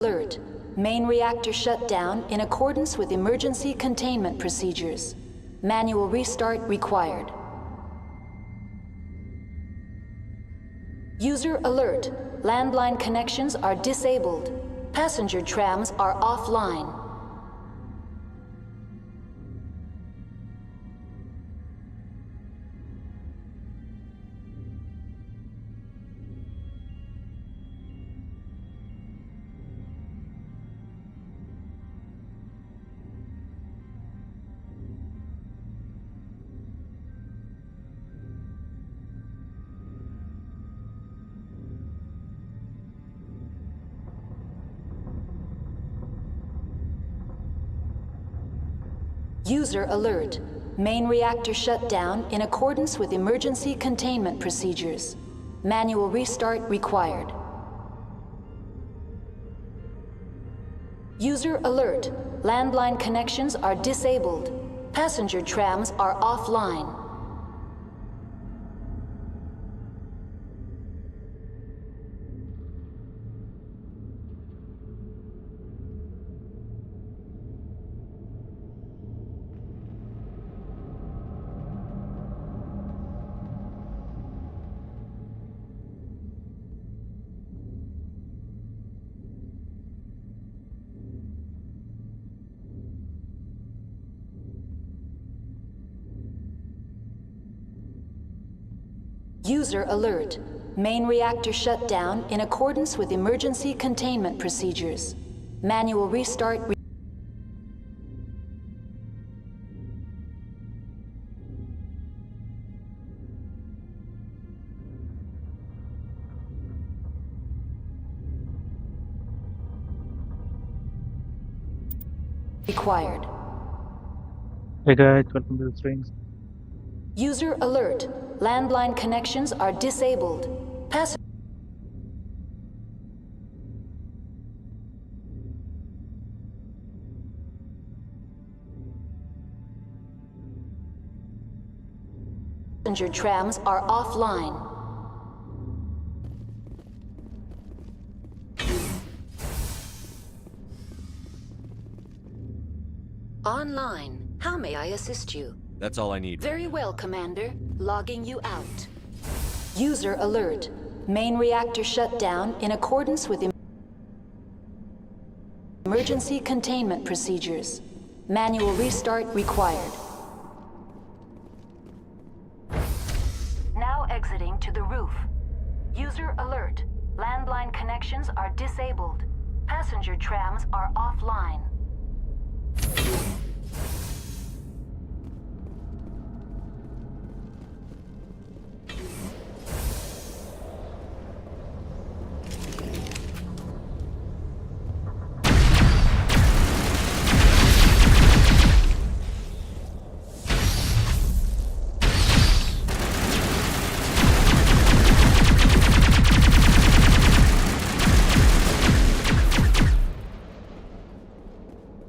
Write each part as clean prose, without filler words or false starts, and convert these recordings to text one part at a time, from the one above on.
Alert. Main reactor shut down in accordance with emergency containment procedures. Manual restart required. User alert. Landline connections are disabled. Passenger trams are offline. User alert. Main reactor shut down in accordance with emergency containment procedures. Manual restart required. User alert. Landline connections are disabled. Passenger trams are offline. User alert. Main reactor shut down in accordance with emergency containment procedures. Manual restart required. Hey guys, welcome to the stream. User alert. Landline connections are disabled. Passenger trams are offline. Online. How may I assist you? That's all I need. Very well, Commander. Logging you out. User alert. Main reactor shut down in accordance with emergency containment procedures. Manual restart required. Now exiting to the roof. User alert. Landline connections are disabled. Passenger trams are offline.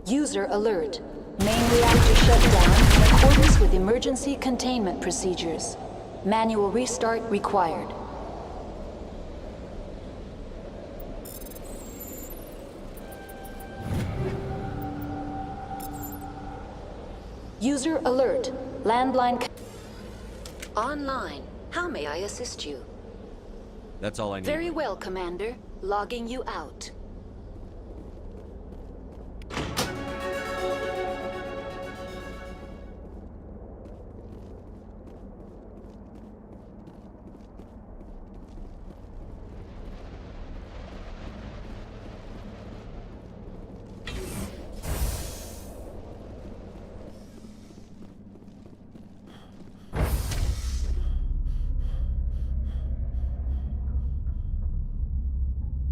User alert. Main reactor shut down in accordance with emergency containment procedures. Manual restart required. User alert. Landline online. How may I assist you? That's all I need. Very well, Commander. Logging you out.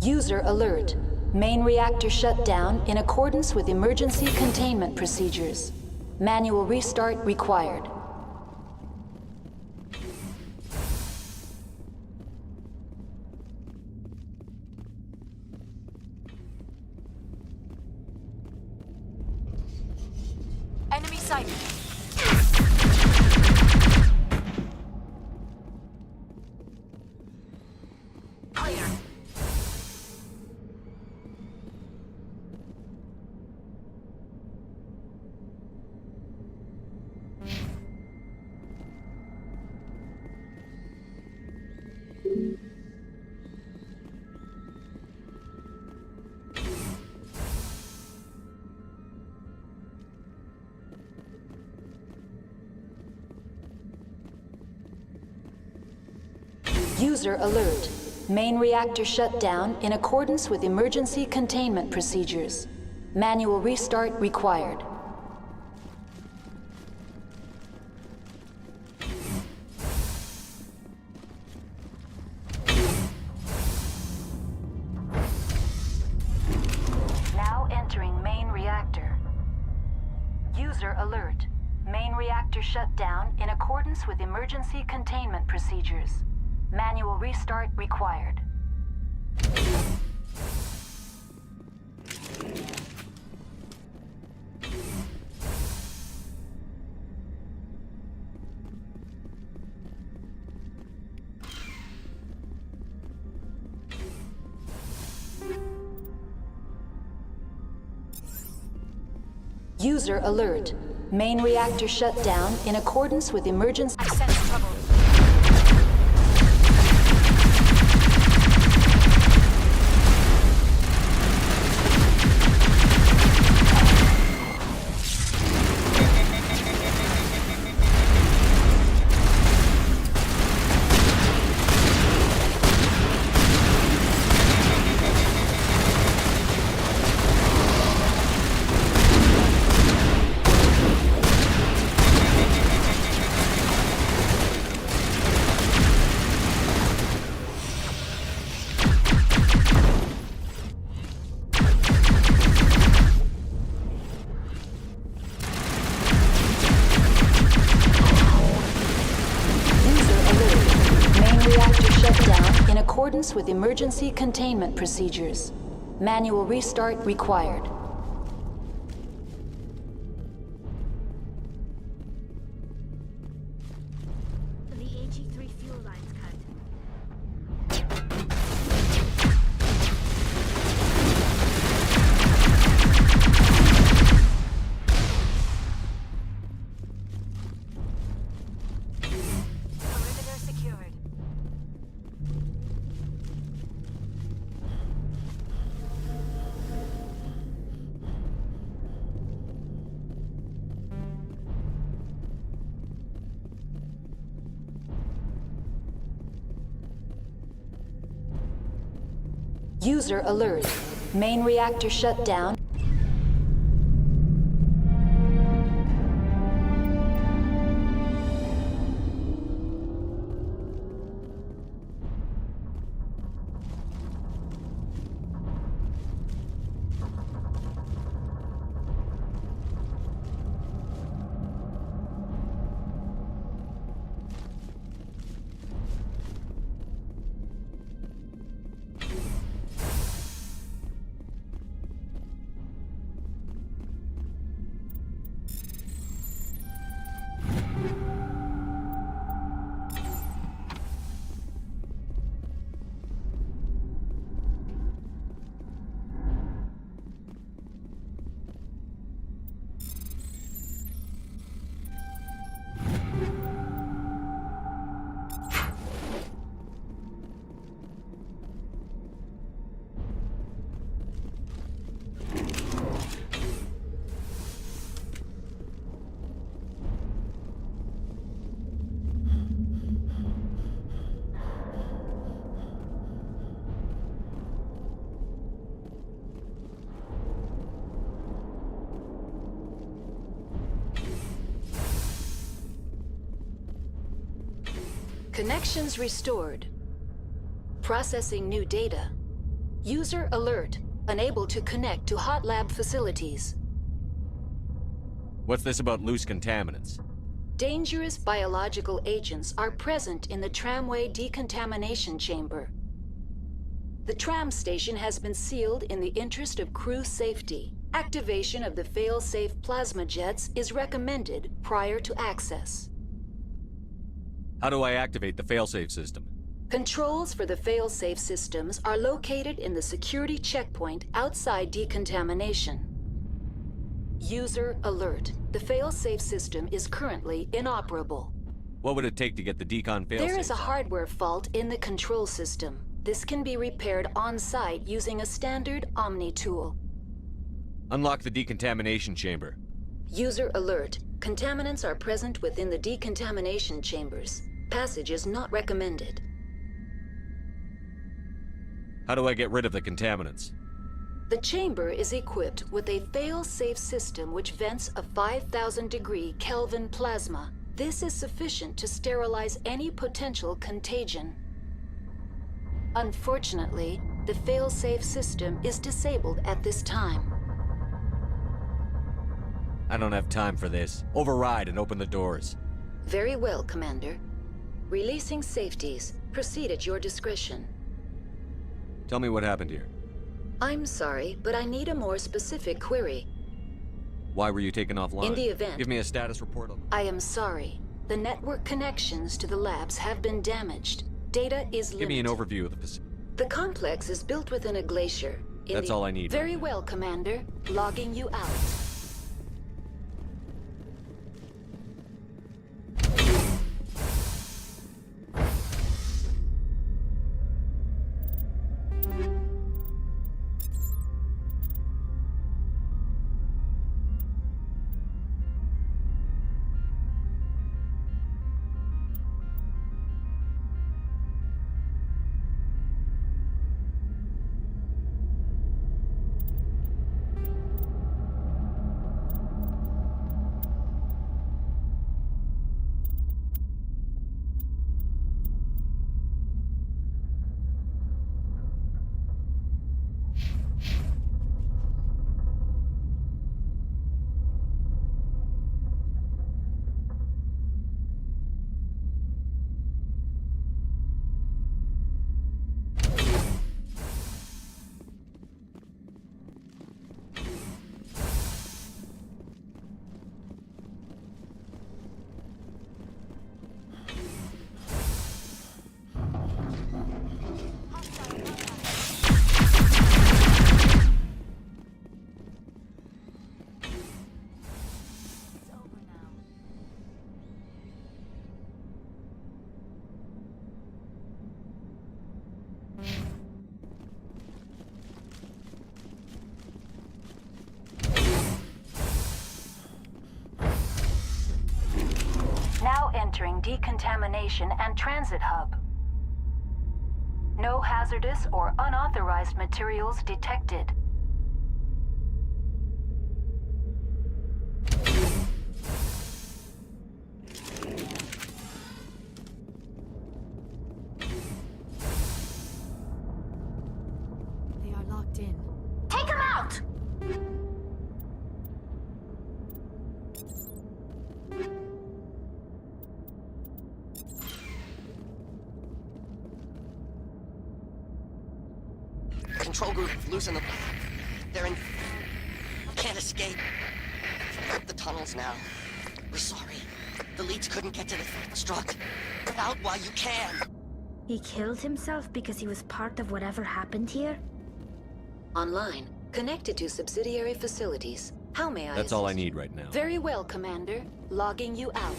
User alert. Main reactor shut down in accordance with emergency containment procedures. Manual restart required. Enemy sighted. User alert. Main reactor shut down in accordance with emergency containment procedures. Manual restart required. Now entering main reactor. User alert. Main reactor shut down in accordance with emergency containment procedures. Manual restart required. User alert. Main reactor shut down in accordance with emergency... I sense trouble. With emergency containment procedures. Manual restart required. The AG3 fuel lines cut. Perimeter secured. User alert. Main reactor shut down. Connections restored. Processing new data. User alert. Unable to connect to hot lab facilities. What's this about loose contaminants? Dangerous biological agents are present in the tramway decontamination chamber. The tram station has been sealed in the interest of crew safety. Activation of the fail-safe plasma jets is recommended prior to access. How do I activate the failsafe system? Controls for the fail-safe systems are located in the security checkpoint outside decontamination. User alert. The fail-safe system is currently inoperable. What would it take to get the decon failsafe? There is a hardware fault in the control system. This can be repaired on-site using a standard Omni tool. Unlock the decontamination chamber. User alert. Contaminants are present within the decontamination chambers. Passage is not recommended. How do I get rid of the contaminants? The chamber is equipped with a fail-safe system which vents a 5,000-degree Kelvin plasma. This is sufficient to sterilize any potential contagion. Unfortunately, the fail-safe system is disabled at this time. I don't have time for this. Override and open the doors. Very well, Commander. Releasing safeties. Proceed at your discretion. Tell me what happened here. I'm sorry, but I need a more specific query. Why were you taken offline? In the event- Give me a status report on... I am sorry. The network connections to the labs have been damaged. Data is limited. Give me an overview of the facility. The complex is built within a glacier. That's all I need. Very well, Commander. Logging you out. Now entering decontamination and transit hub. No hazardous or unauthorized materials detected. They are locked in. Take him out! Control group losing the... They're in... Can't escape. The tunnels now. We're sorry. The leads couldn't get to the struck. Get out while you can. He killed himself because he was part of whatever happened here? Online. Connected to subsidiary facilities. How may I That's all I assist? need right now. Very well, Commander. Logging you out.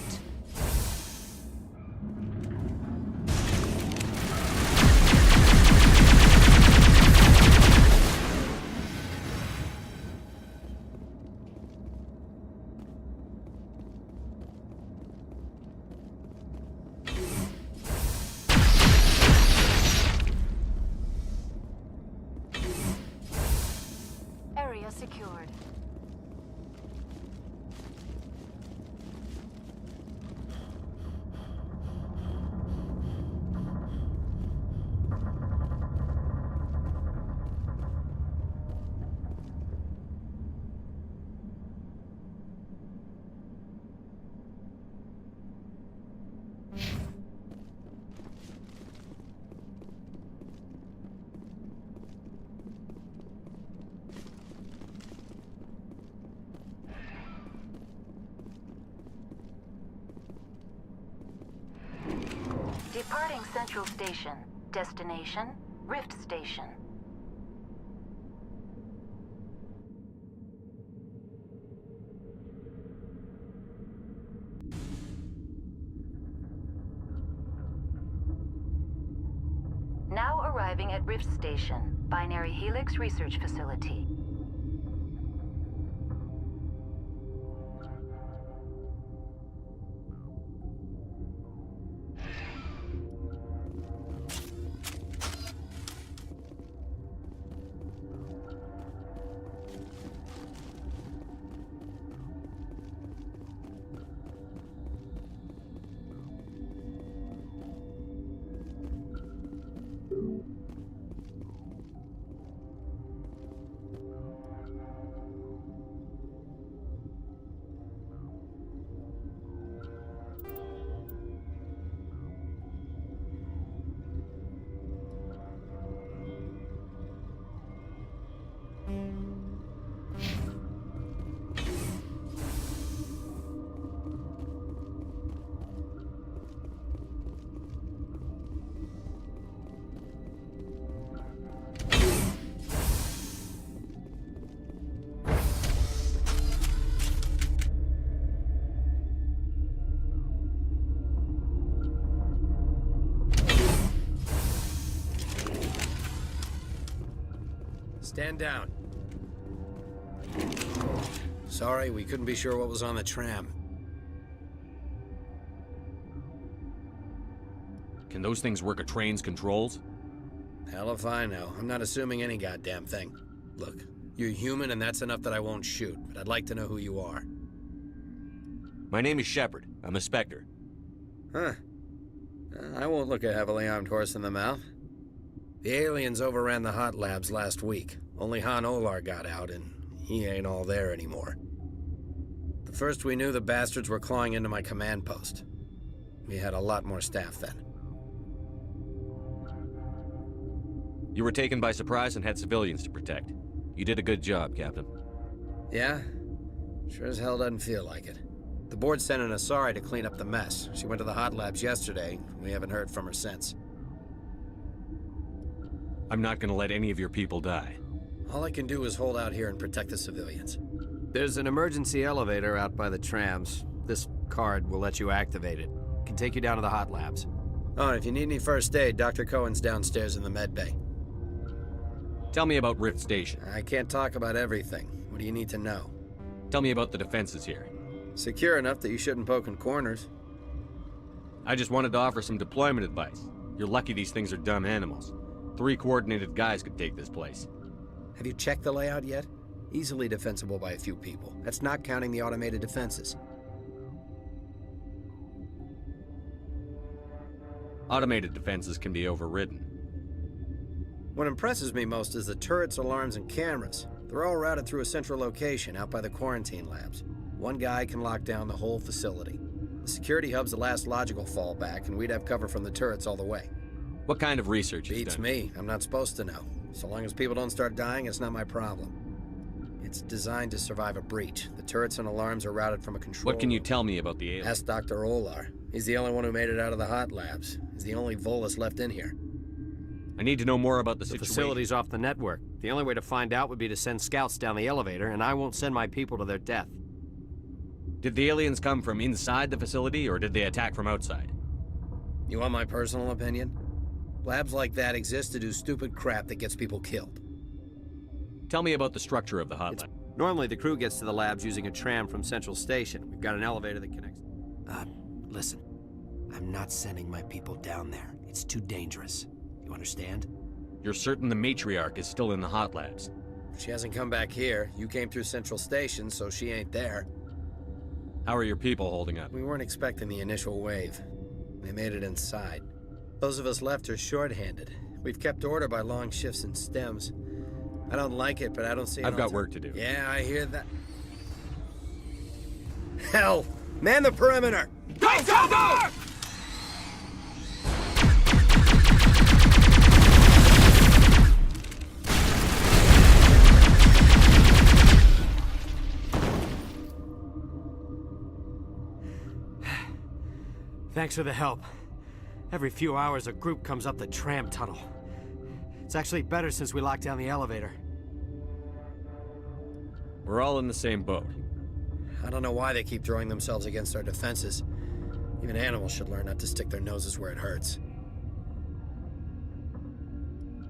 Area secured. Departing Central Station. Destination, Rift Station. Now arriving at Rift Station, Binary Helix Research Facility. Stand down. Sorry, we couldn't be sure what was on the tram. Can those things work a train's controls? Hell if I know. I'm not assuming any goddamn thing. Look, you're human and that's enough that I won't shoot, but I'd like to know who you are. My name is Shepard. I'm a Spectre. Huh. I won't look a heavily armed horse in the mouth. The aliens overran the hot labs last week. Only Han Olar got out, and he ain't all there anymore. The first we knew, the bastards were clawing into my command post. We had a lot more staff then. You were taken by surprise and had civilians to protect. You did a good job, Captain. Yeah? Sure as hell doesn't feel like it. The board sent an Asari to clean up the mess. She went to the hot labs yesterday. We haven't heard from her since. I'm not gonna let any of your people die. All I can do is hold out here and protect the civilians. There's an emergency elevator out by the trams. This card will let you activate it. It can take you down to the hot labs. Oh, and if you need any first aid, Dr. Cohen's downstairs in the med bay. Tell me about Rift Station. I can't talk about everything. What do you need to know? Tell me about the defenses here. Secure enough that you shouldn't poke in corners. I just wanted to offer some deployment advice. You're lucky these things are dumb animals. 3 coordinated guys could take this place. Have you checked the layout yet? Easily defensible by a few people. That's not counting the automated defenses. Automated defenses can be overridden. What impresses me most is the turrets, alarms, and cameras. They're all routed through a central location out by the quarantine labs. One guy can lock down the whole facility. The security hub's the last logical fallback, and we'd have cover from the turrets all the way. What kind of research is Beats done? me. I'm not supposed to know. So long as people don't start dying, it's not my problem. It's designed to survive a breach. The turrets and alarms are routed from a control What can you room. tell me about the aliens? Ask Dr. Olar. He's the only one who made it out of the hot labs. He's the only Volus left in here. I need to know more about the The situation. facility's off the network. The only way to find out would be to send scouts down the elevator, and I won't send my people to their death. Did the aliens come from inside the facility, or did they attack from outside? You want my personal opinion? Labs like that exist to do stupid crap that gets people killed. Tell me about the structure of the hot lab. Normally, the crew gets to the labs using a tram from Central Station. We've got an elevator that connects. Listen. I'm not sending my people down there. It's too dangerous. You understand? You're certain the matriarch is still in the hot labs? She hasn't come back here. You came through Central Station, so she ain't there. How are your people holding up? We weren't expecting the initial wave. They made it inside. Those of us left are short-handed. We've kept order by long shifts and stems. I don't like it, but I don't see it. I've got work to do. Yeah, I hear that. Hell! Man the perimeter! Go, go, go! Thanks for the help. Every few hours, a group comes up the tram tunnel. It's actually better since we locked down the elevator. We're all in the same boat. I don't know why they keep throwing themselves against our defenses. Even animals should learn not to stick their noses where it hurts.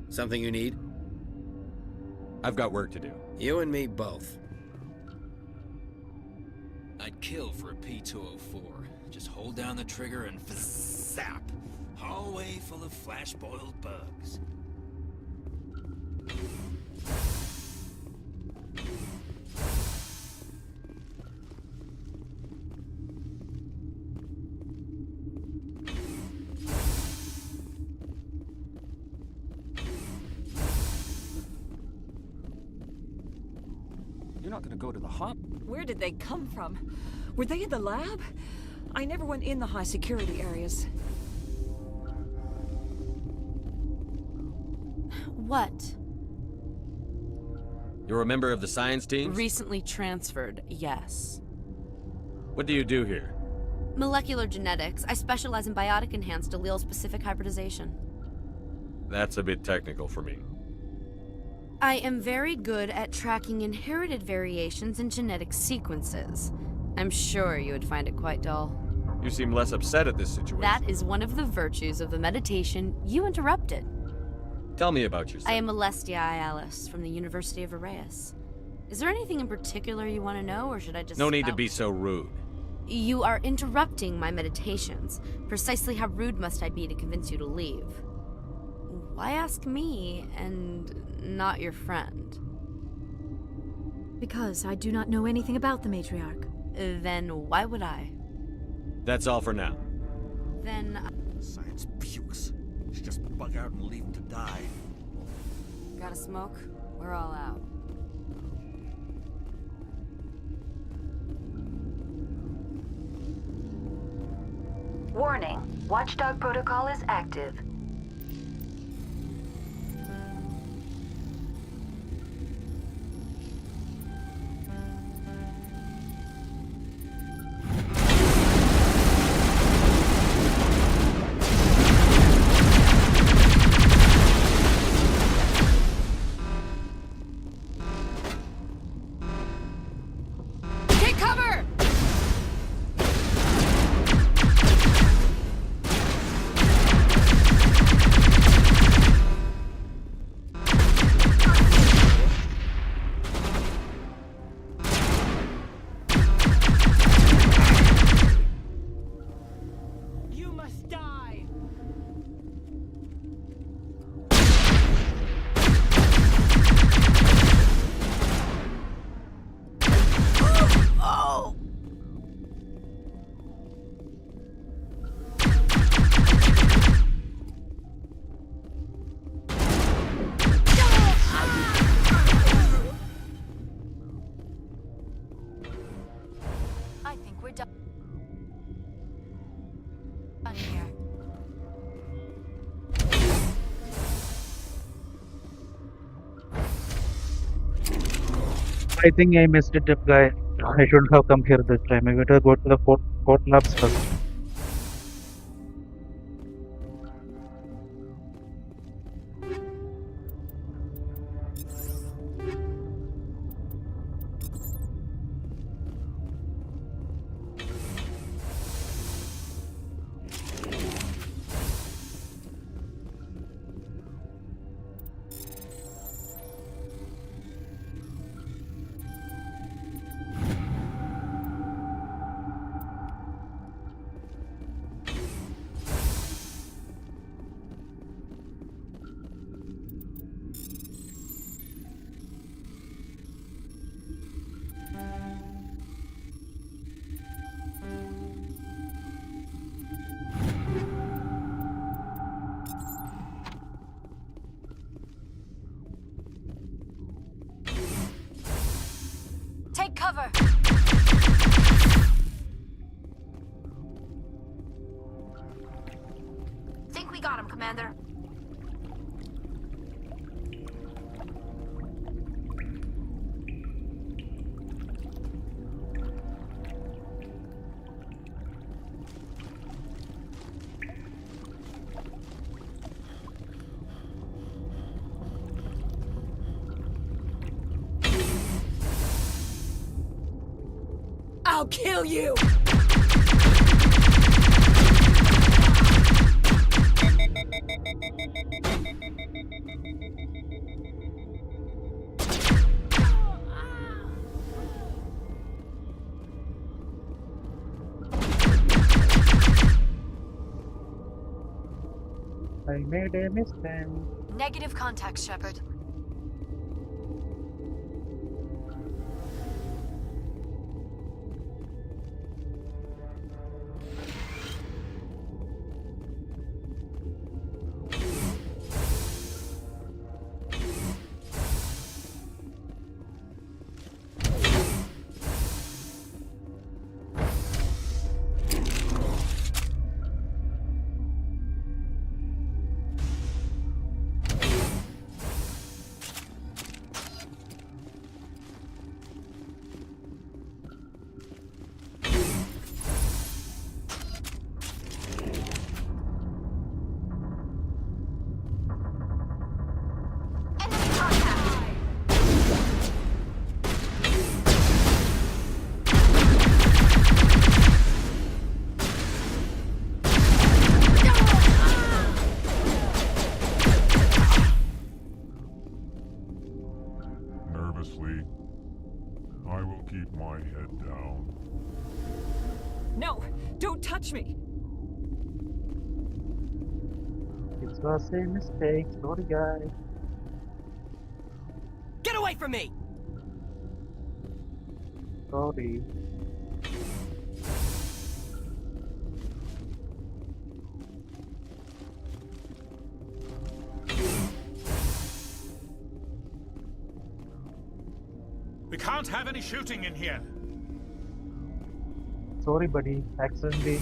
Something you need? I've got work to do. You and me both. I'd kill for a P-204. Just hold down the trigger and zap. Hallway full of flash-boiled bugs. You're not gonna go to the hot? Where did they come from? Were they in the lab? I never went in the high security areas. What? You're a member of the science team? Recently transferred, yes. What do you do here? Molecular genetics. I specialize in biotic-enhanced allele-specific hybridization. That's a bit technical for me. I am very good at tracking inherited variations in genetic sequences. I'm sure you would find it quite dull. You seem less upset at this situation. That is one of the virtues of the meditation you interrupted. Tell me about yourself. I am Alestia Alice from the University of Arraeus. Is there anything in particular you want to know, or should I just... No need to spout? be so rude. You are interrupting my meditations. Precisely how rude must I be to convince you to leave? Why ask me, and not your friend? Because I do not know anything about the matriarch. Then why would I? That's all for now. Then... Science pukes. Should just bug out and leave him to die. Gotta smoke? We're all out. Warning. Watchdog protocol is active. Take cover! You must die! Oh! I think we're done here. I think I missed it, guy. I shouldn't have come here this time. I better go to the port labs first. Take cover! Think we got him, Commander. I'll kill you! I made a mistake. Negative contact, Shepard. I will keep my head down. No! Don't touch me! It was a mistake. Sorry, guys. Get away from me! Sorry. We can't have any shooting in here. Sorry, buddy. Accidentally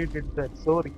did that. Sorry.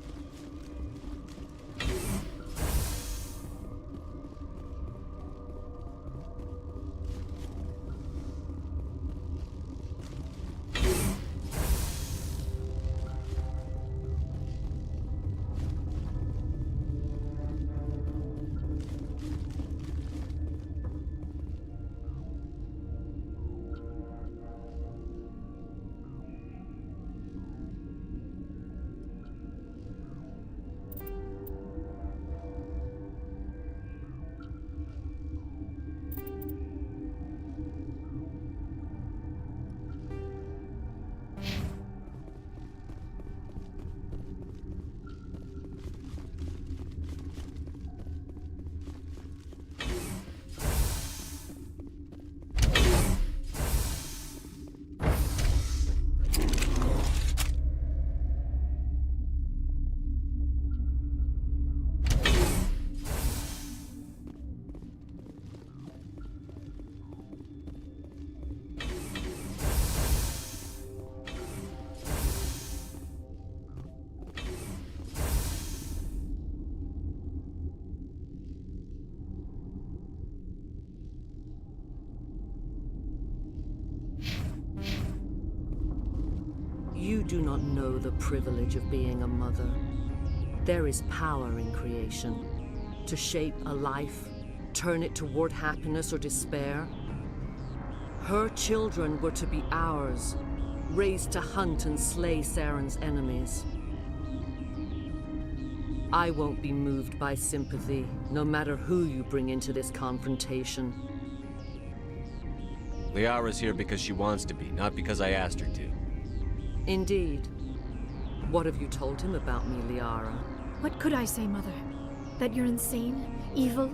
You do not know the privilege of being a mother. There is power in creation. To shape a life, turn it toward happiness or despair. Her children were to be ours, raised to hunt and slay Saren's enemies. I won't be moved by sympathy, no matter who you bring into this confrontation. Liara's here because she wants to be, not because I asked her to. Indeed. What have you told him about me, Liara? What could I say, Mother? That you're insane? Evil?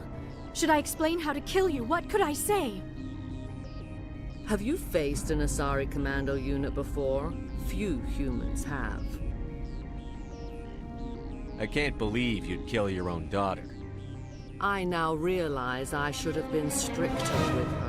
Should I explain how to kill you? What could I say? Have you faced an Asari commando unit before? Few humans have. I can't believe you'd kill your own daughter. I now realize I should have been stricter with her.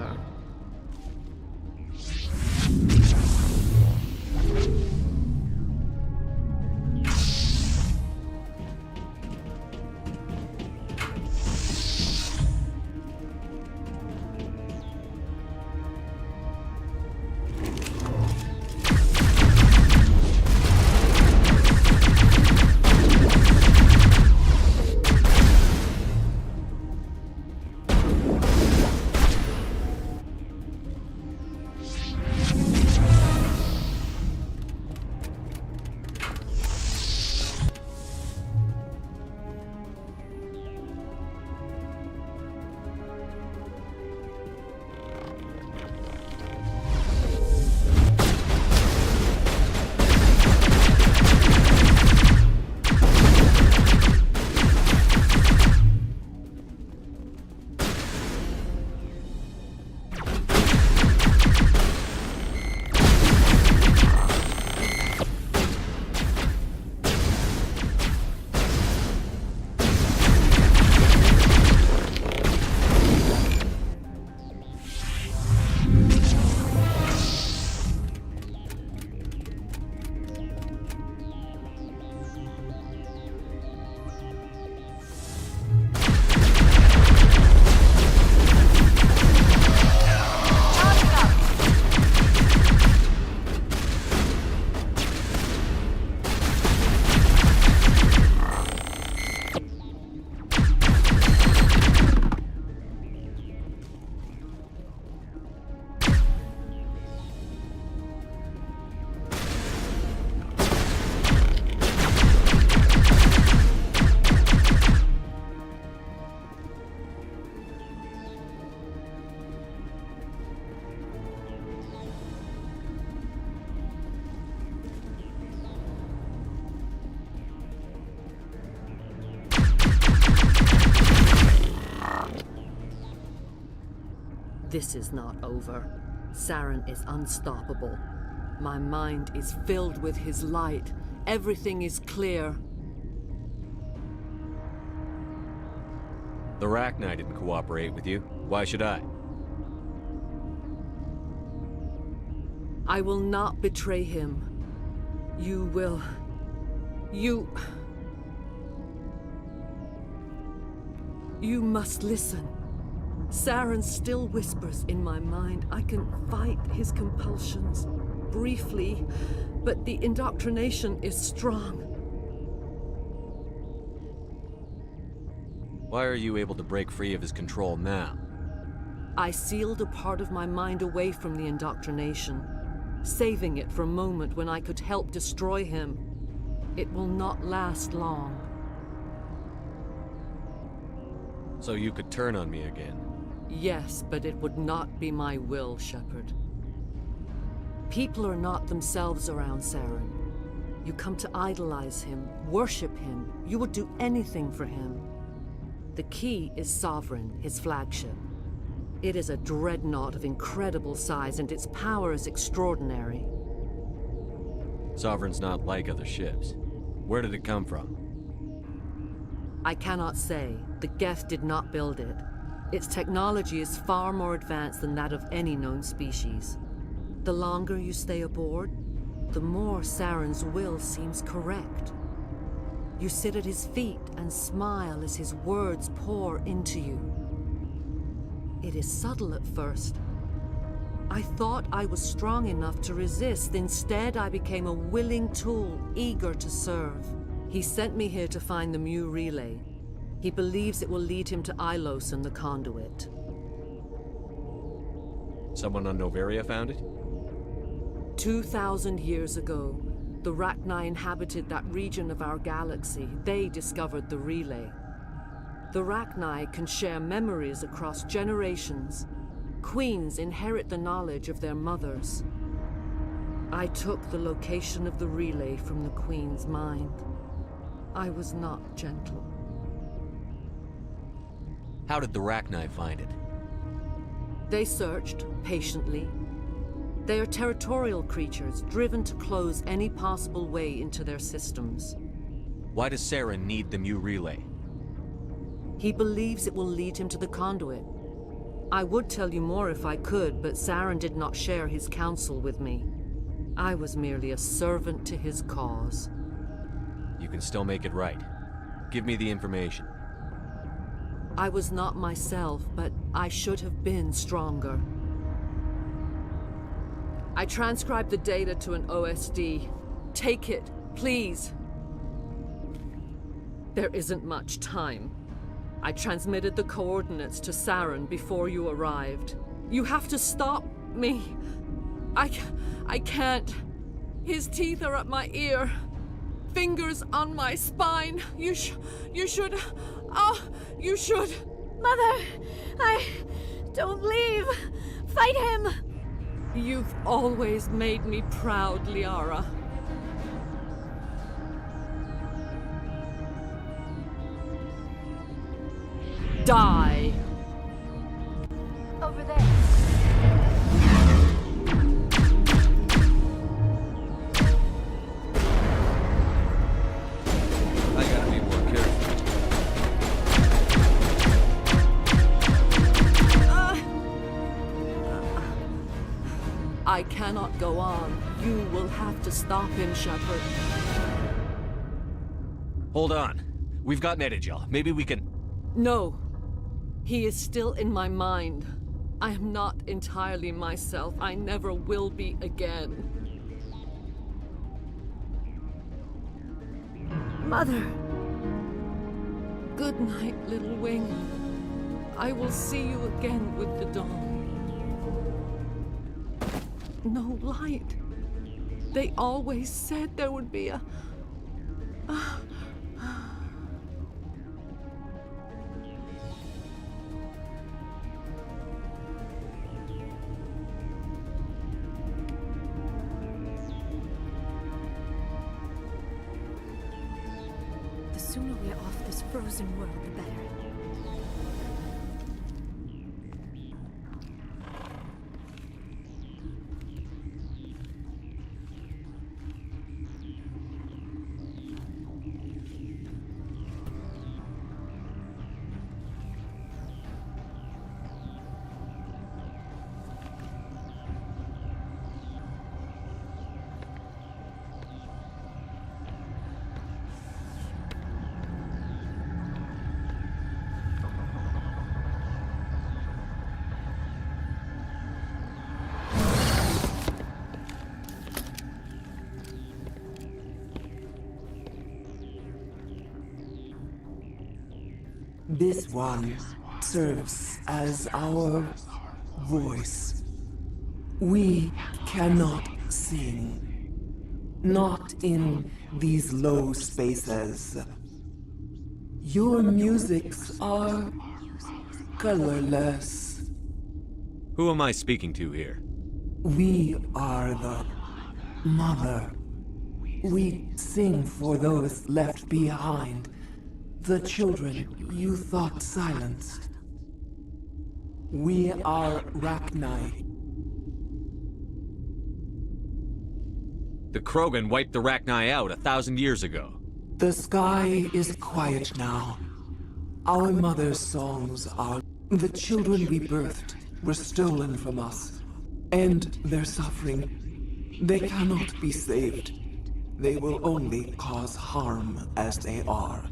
This is not over. Saren is unstoppable. My mind is filled with his light. Everything is clear. The Rachni didn't cooperate with you. Why should I? I will not betray him. You will... You must listen. Saren still whispers in my mind. I can fight his compulsions, briefly, but the indoctrination is strong. Why are you able to break free of his control now? I sealed a part of my mind away from the indoctrination, saving it for a moment when I could help destroy him. It will not last long. So you could turn on me again? Yes, but it would not be my will, Shepard. People are not themselves around Saren. You come to idolize him, worship him. You would do anything for him. The key is Sovereign, his flagship. It is a dreadnought of incredible size, and its power is extraordinary. Sovereign's not like other ships. Where did it come from? I cannot say. The Geth did not build it. Its technology is far more advanced than that of any known species. The longer you stay aboard, the more Saren's will seems correct. You sit at his feet and smile as his words pour into you. It is subtle at first. I thought I was strong enough to resist. Instead, I became a willing tool, eager to serve. He sent me here to find the Mu relay. He believes it will lead him to Ilos and the conduit. Someone on Noveria found it? 2,000 years ago, the Rachni inhabited that region of our galaxy. They discovered the relay. The Rachni can share memories across generations. Queens inherit the knowledge of their mothers. I took the location of the relay from the Queen's mind. I was not gentle. How did the Rachni find it? They searched, patiently. They are territorial creatures, driven to close any possible way into their systems. Why does Saren need the Mu relay? He believes it will lead him to the conduit. I would tell you more if I could, but Saren did not share his counsel with me. I was merely a servant to his cause. You can still make it right. Give me the information. I was not myself, but I should have been stronger. I transcribed the data to an OSD. Take it, please. There isn't much time. I transmitted the coordinates to Saren before you arrived. You have to stop me. I can't. His teeth are at my ear. Fingers on my spine. You should... Oh, you should... Mother, don't leave. Fight him. You've always made me proud, Liara. Die. Over there. I gotta be more careful. I cannot go on. You will have to stop him, Shepard. Hold on. We've got Medigel. Maybe we can... No. He is still in my mind. I am not entirely myself. I never will be again. Mother. Good night, little wing. I will see you again with the dawn. No light. They always said there would be a... The sooner we're off this frozen world, the better. This one serves as our voice. We cannot sing. Not in these low spaces. Your musics are colorless. Who am I speaking to here? We are the mother. We sing for those left behind. The children you thought silenced. We are Rachni. The Krogan wiped the Rachni out 1,000 years ago. The sky is quiet now. Our mother's songs are... The children we birthed were stolen from us. And their suffering. They cannot be saved. They will only cause harm as they are.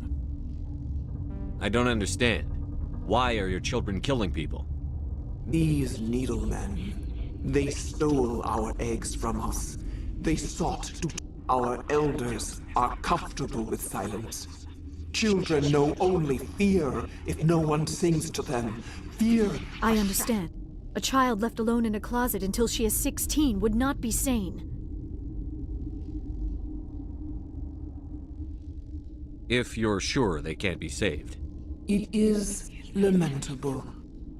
I don't understand. Why are your children killing people? These needlemen, they stole our eggs from us. They sought to... Our elders are comfortable with silence. Children know only fear if no one sings to them. Fear... I understand. A child left alone in a closet until she is 16 would not be sane. If you're sure they can't be saved. It is lamentable.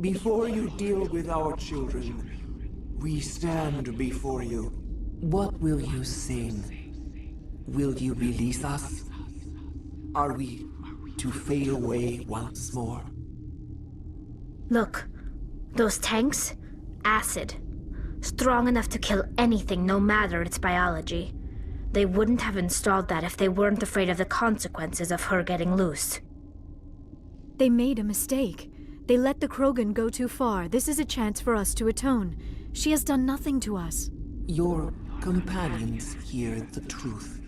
Before you deal with our children, we stand before you. What will you sing? Will you release us? Are we to fade away once more? Look, those tanks? Acid. Strong enough to kill anything, no matter its biology. They wouldn't have installed that if they weren't afraid of the consequences of her getting loose. They made a mistake. They let the Krogan go too far. This is a chance for us to atone. She has done nothing to us. Your companions hear the truth.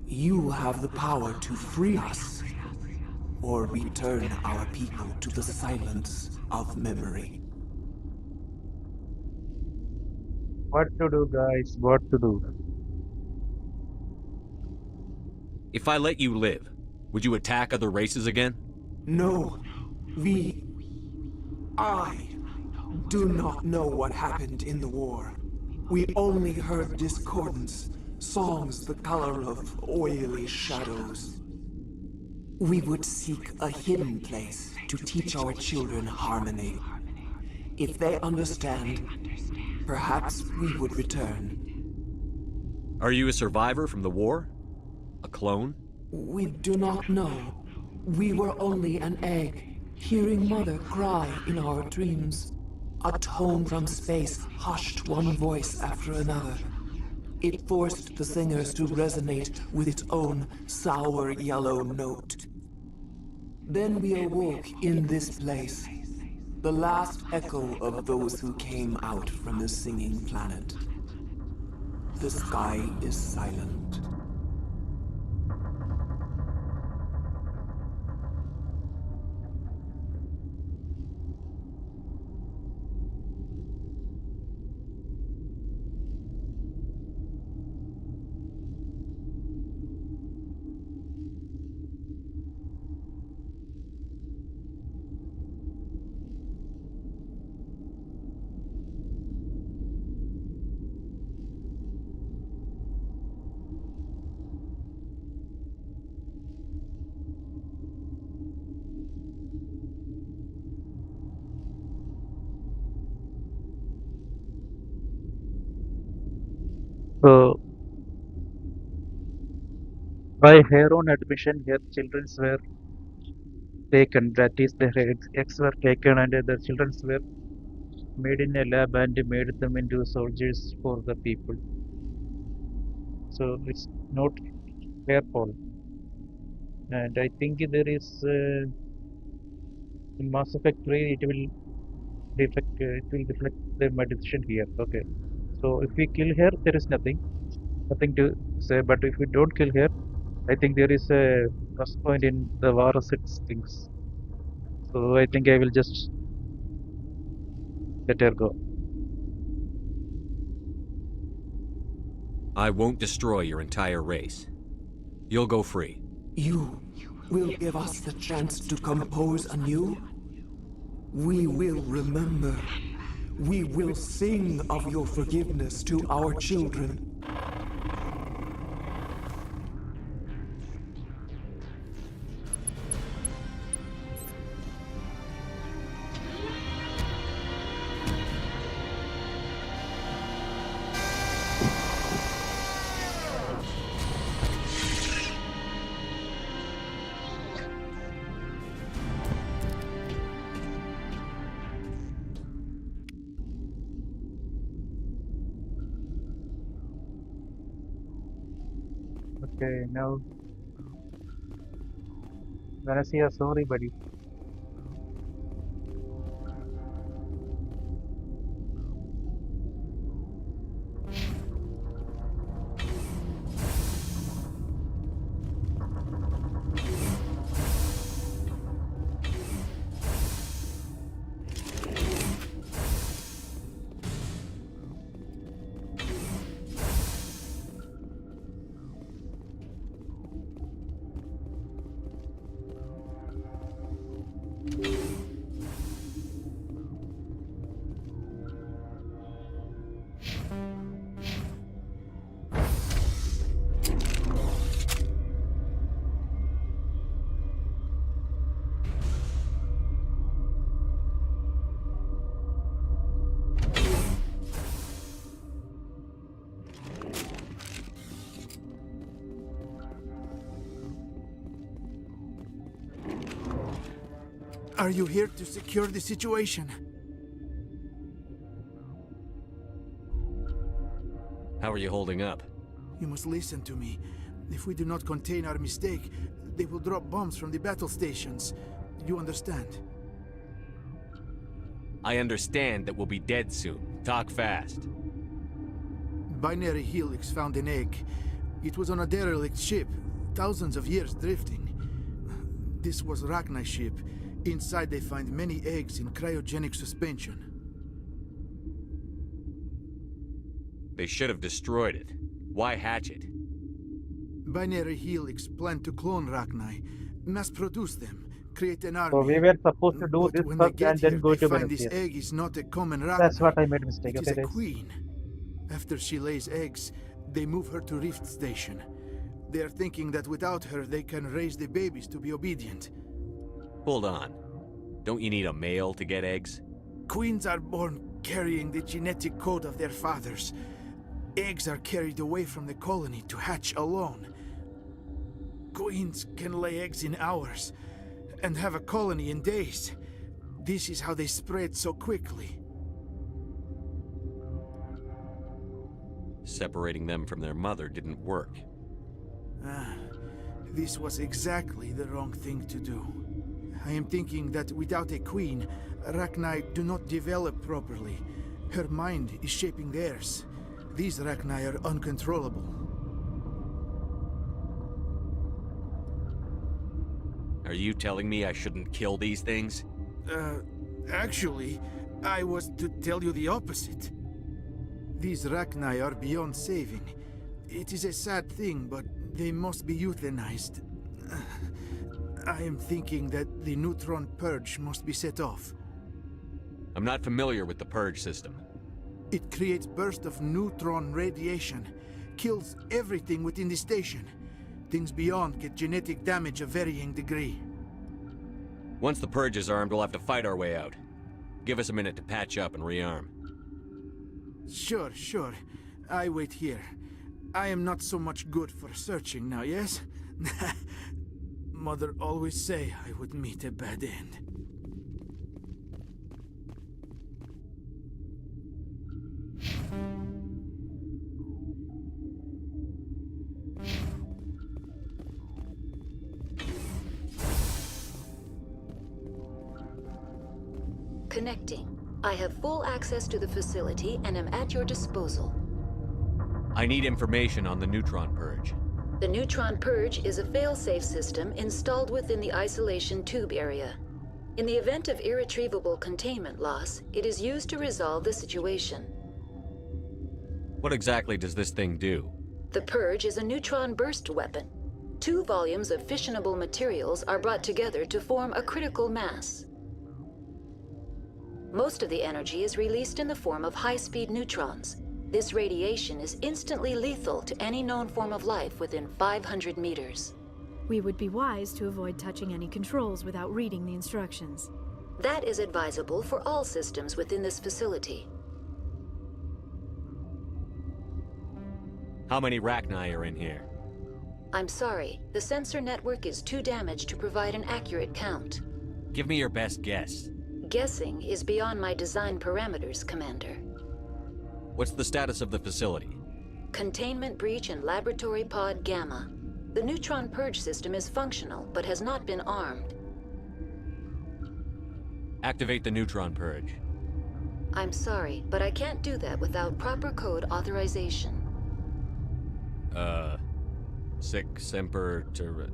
You have the power to free us, or return our people to the silence of memory. What to do, guys? What to do? If I let you live, would you attack other races again? No, I do not know what happened in the war. We only heard discordance, songs the color of oily shadows. We would seek a hidden place to teach our children harmony. If they understand, perhaps we would return. Are you a survivor from the war? A clone? We do not know. We were only an egg, hearing Mother cry in our dreams. A tone from space hushed one voice after another. It forced the singers to resonate with its own sour yellow note. Then we awoke in this place, the last echo of those who came out from the singing planet. The sky is silent. So, by her own admission, her children were taken. That is, their eggs were taken, and the children were made in a lab and made them into soldiers for the people. So it's not their fault. And I think there is in Mass Effect 3, it will reflect my decision here. Okay. So if we kill her, there is nothing to say. But if we don't kill her, I think there is a plus point in the war as it things. So I think I will just let her go. I won't destroy your entire race. You'll go free. You will give us the chance to compose anew. We will remember. We will sing of your forgiveness to our children. Okay, now gonna say a sorry, buddy. Are you here to secure the situation? How are you holding up? You must listen to me. If we do not contain our mistake, they will drop bombs from the battle stations. You understand? I understand that we'll be dead soon. Talk fast. Binary Helix found an egg. It was on a derelict ship, thousands of years drifting. This was Rachni's ship. Inside they find many eggs in cryogenic suspension. They should have destroyed it. Why hatch it? Binary Helix planned to clone Rachni, mass-produce them, create an army. So we were supposed to do But this when they first get and then here, go they to find this Venice. egg is not a common Rachni. That's what I made a mistake. It is Okay, a guys. queen. After she lays eggs, they move her to Rift Station. They are thinking that without her, they can raise the babies to be obedient. Hold on. Don't you need a male to get eggs? Queens are born carrying the genetic code of their fathers. Eggs are carried away from the colony to hatch alone. Queens can lay eggs in hours and have a colony in days. This is how they spread so quickly. Separating them from their mother didn't work. This was exactly the wrong thing to do. I am thinking that without a queen, Rachni do not develop properly. Her mind is shaping theirs. These Rachni are uncontrollable. Are you telling me I shouldn't kill these things? Actually, I was to tell you the opposite. These Rachni are beyond saving. It is a sad thing, but they must be euthanized. I am thinking that the neutron purge must be set off. I'm not familiar with the purge system. It creates bursts of neutron radiation, kills everything within the station. Things beyond get genetic damage of varying degree. Once the purge is armed, we'll have to fight our way out. Give us a minute to patch up and rearm. Sure. I wait here. I am not so much good for searching now, yes? Mother always say I would meet a bad end. Connecting. I have full access to the facility and am at your disposal. I need information on the neutron purge. The neutron purge is a fail-safe system installed within the isolation tube area. In the event of irretrievable containment loss, it is used to resolve the situation. What exactly does this thing do? The purge is a neutron burst weapon. 2 volumes of fissionable materials are brought together to form a critical mass. Most of the energy is released in the form of high-speed neutrons. This radiation is instantly lethal to any known form of life within 500 meters. We would be wise to avoid touching any controls without reading the instructions. That is advisable for all systems within this facility. How many Rachni are in here? I'm sorry, the sensor network is too damaged to provide an accurate count. Give me your best guess. Guessing is beyond my design parameters, Commander. What's the status of the facility? Containment breach in Laboratory Pod Gamma. The neutron purge system is functional, but has not been armed. Activate the neutron purge. I'm sorry, but I can't do that without proper code authorization. Sic semper ter...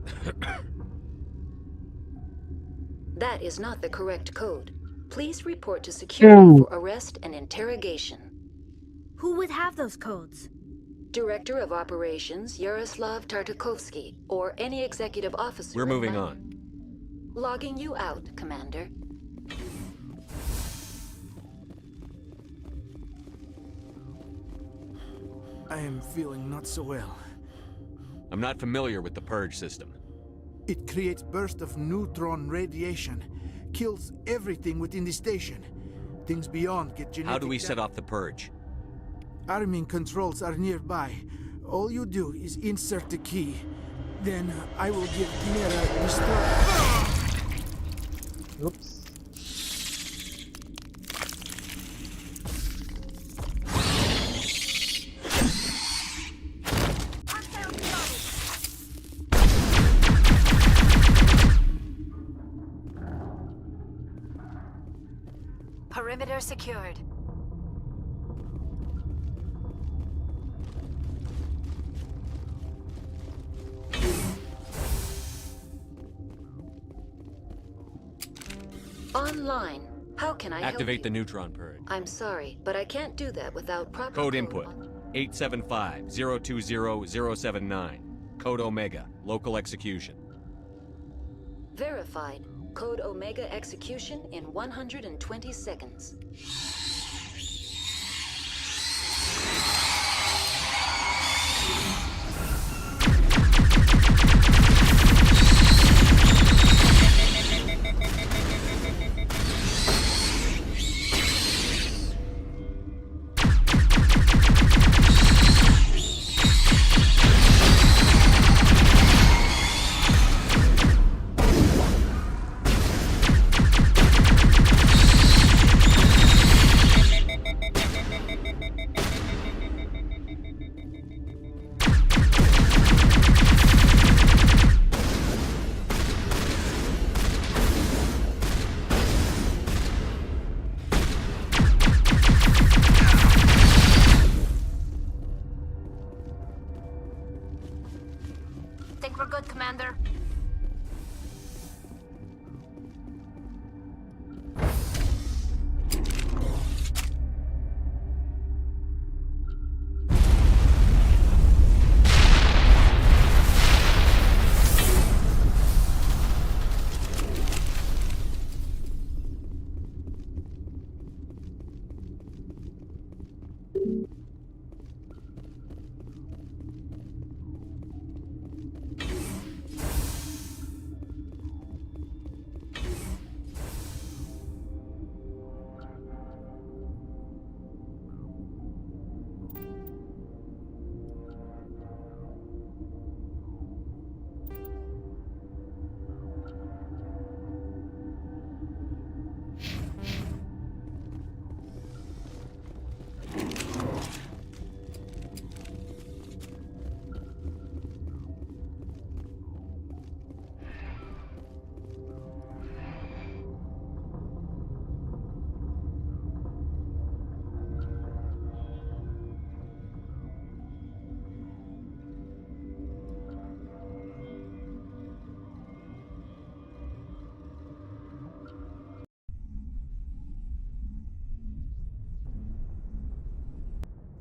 That is not the correct code. Please report to security for arrest and interrogation. Who would have those codes? Director of Operations Yaroslav Tartakovsky, or any executive officer. We're moving on. Logging you out, Commander. I am feeling not so well. I'm not familiar with the purge system. It creates bursts of neutron radiation, kills everything within the station. Things beyond get genetic. How do we set off the purge? Arming controls are nearby. All you do is insert the key. Then I will give Mira the Oops. Perimeter secured. Online. How can I Activate help the neutron purge. I'm sorry, but I can't do that without proper Code input. 875-020-079. Code Omega. Local execution. Verified. Code Omega execution in 120 seconds. Think we're good, Commander?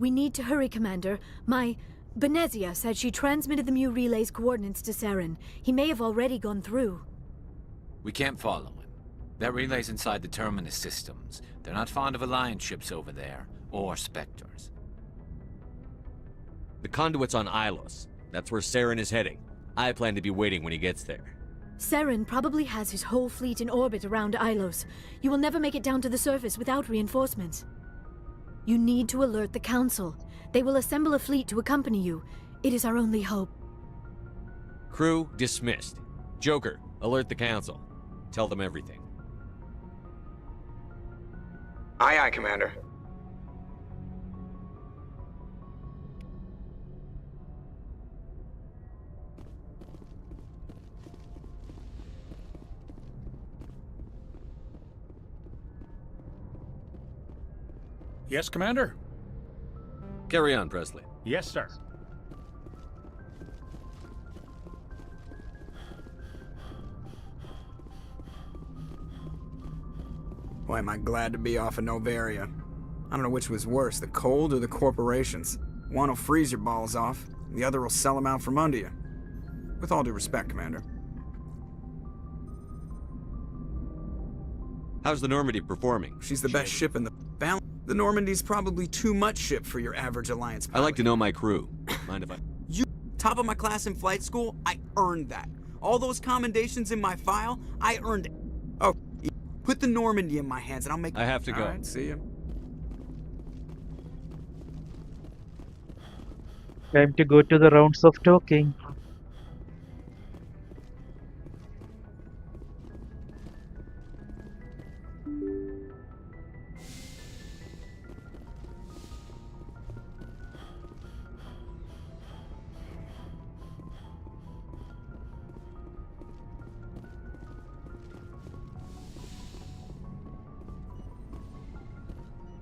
We need to hurry, Commander. My Benezia said she transmitted the Mu relay's coordinates to Saren. He may have already gone through. We can't follow him. That relay's inside the Terminus systems. They're not fond of Alliance ships over there, or Spectres. The conduit's on Ilos. That's where Saren is heading. I plan to be waiting when he gets there. Saren probably has his whole fleet in orbit around Ilos. You will never make it down to the surface without reinforcements. You need to alert the Council. They will assemble a fleet to accompany you. It is our only hope. Crew dismissed. Joker, alert the Council. Tell them everything. Aye, aye, Commander. Yes, Commander? Carry on, Presley. Yes, sir. Boy, am I glad to be off of Novaria. I don't know which was worse, the cold or the corporations. One will freeze your balls off, the other will sell them out from under you. With all due respect, Commander. How's the Normandy performing? She's the best ship in the balance. The Normandy's probably too much ship for your average Alliance pilot. I like to know my crew. Mind if I... You top of my class in flight school? I earned that. All those commendations in my file, I earned it. Oh, put the Normandy in my hands and I'll make... I have to go. All right, see ya. Time to go to the rounds of talking.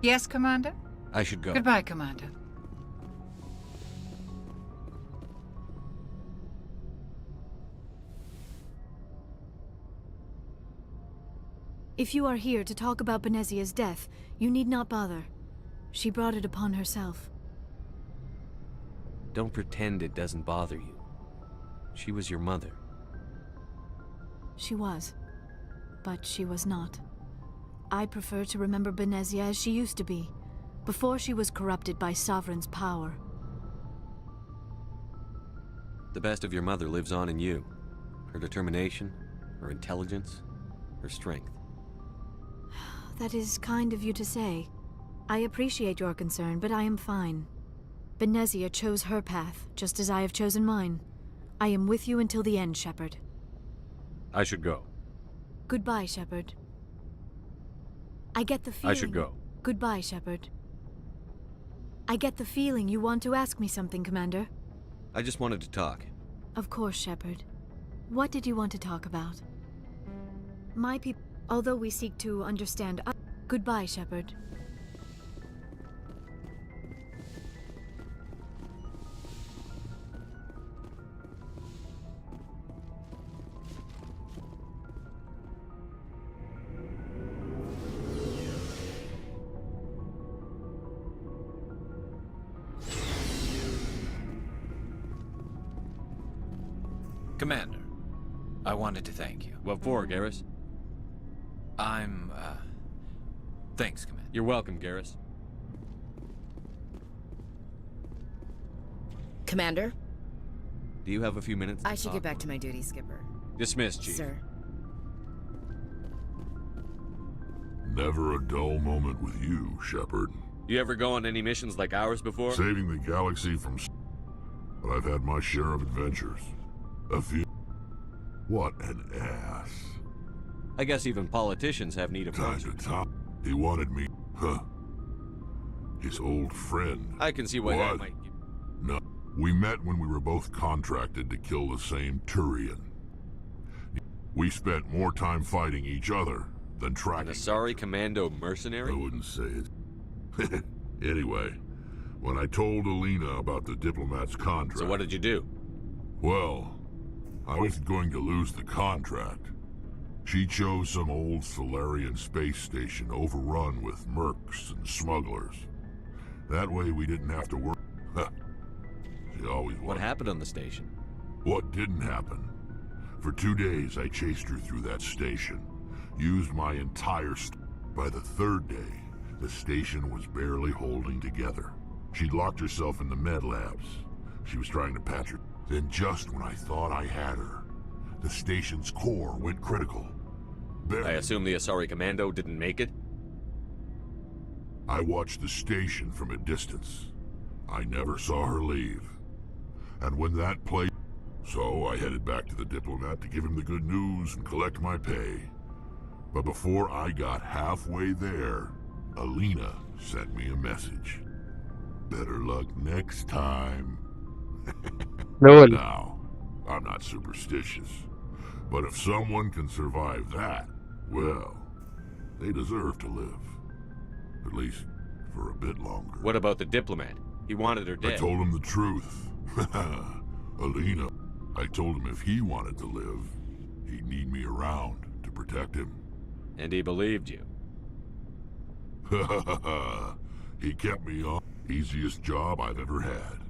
Yes, Commander? I should go. Goodbye, Commander. If you are here to talk about Benezia's death, you need not bother. She brought it upon herself. Don't pretend it doesn't bother you. She was your mother. She was. But she was not. I prefer to remember Benezia as she used to be, before she was corrupted by Sovereign's power. The best of your mother lives on in you. Her determination, her intelligence, her strength. That is kind of you to say. I appreciate your concern, but I am fine. Benezia chose her path, just as I have chosen mine. I am with you until the end, Shepard. I should go. Goodbye, Shepard. I get the feeling... I should go. Goodbye, Shepard. I get the feeling you want to ask me something, Commander. I just wanted to talk. Of course, Shepard. What did you want to talk about? My people... Although we seek to understand... Goodbye, Shepard. Commander, I wanted to thank you. What for, Garrus? Thanks, Commander. You're welcome, Garrus. Commander? Do you have a few minutes? I should get back to my duty, Skipper. Dismissed, Chief. Sir. Never a dull moment with you, Shepard. You ever go on any missions like ours before? Saving the galaxy from... But I've had my share of adventures. A few... What an ass. I guess even politicians have need of Time to time. He wanted me... Huh. His old friend. I can see why that What? might give... No. We met when we were both contracted to kill the same Turian. We spent more time fighting each other than tracking... An Asari commando mercenary? I wouldn't say it. Anyway, when I told Alina about the diplomat's contract... So what did you do? Well, I was going to lose the contract. She chose some old Solarian space station overrun with mercs and smugglers. That way we didn't have to worry... She always was. What happened on the station? What didn't happen? For 2 days, I chased her through that station. Used my entire By the third day, the station was barely holding together. She'd locked herself in the med labs. She was trying to patch her. Then just when I thought I had her, the station's core went critical. I assume the Asari Commando didn't make it? I watched the station from a distance. I never saw her leave. And when that played... So I headed back to the diplomat to give him the good news and collect my pay. But before I got halfway there, Alina sent me a message. Better luck next time. LOL. Now, I'm not superstitious, but if someone can survive that, well, they deserve to live. At least for a bit longer. What about the diplomat? He wanted her dead. I told him the truth. Alina. I told him if he wanted to live, he'd need me around to protect him. And he believed you. He kept me on. Easiest job I've ever had.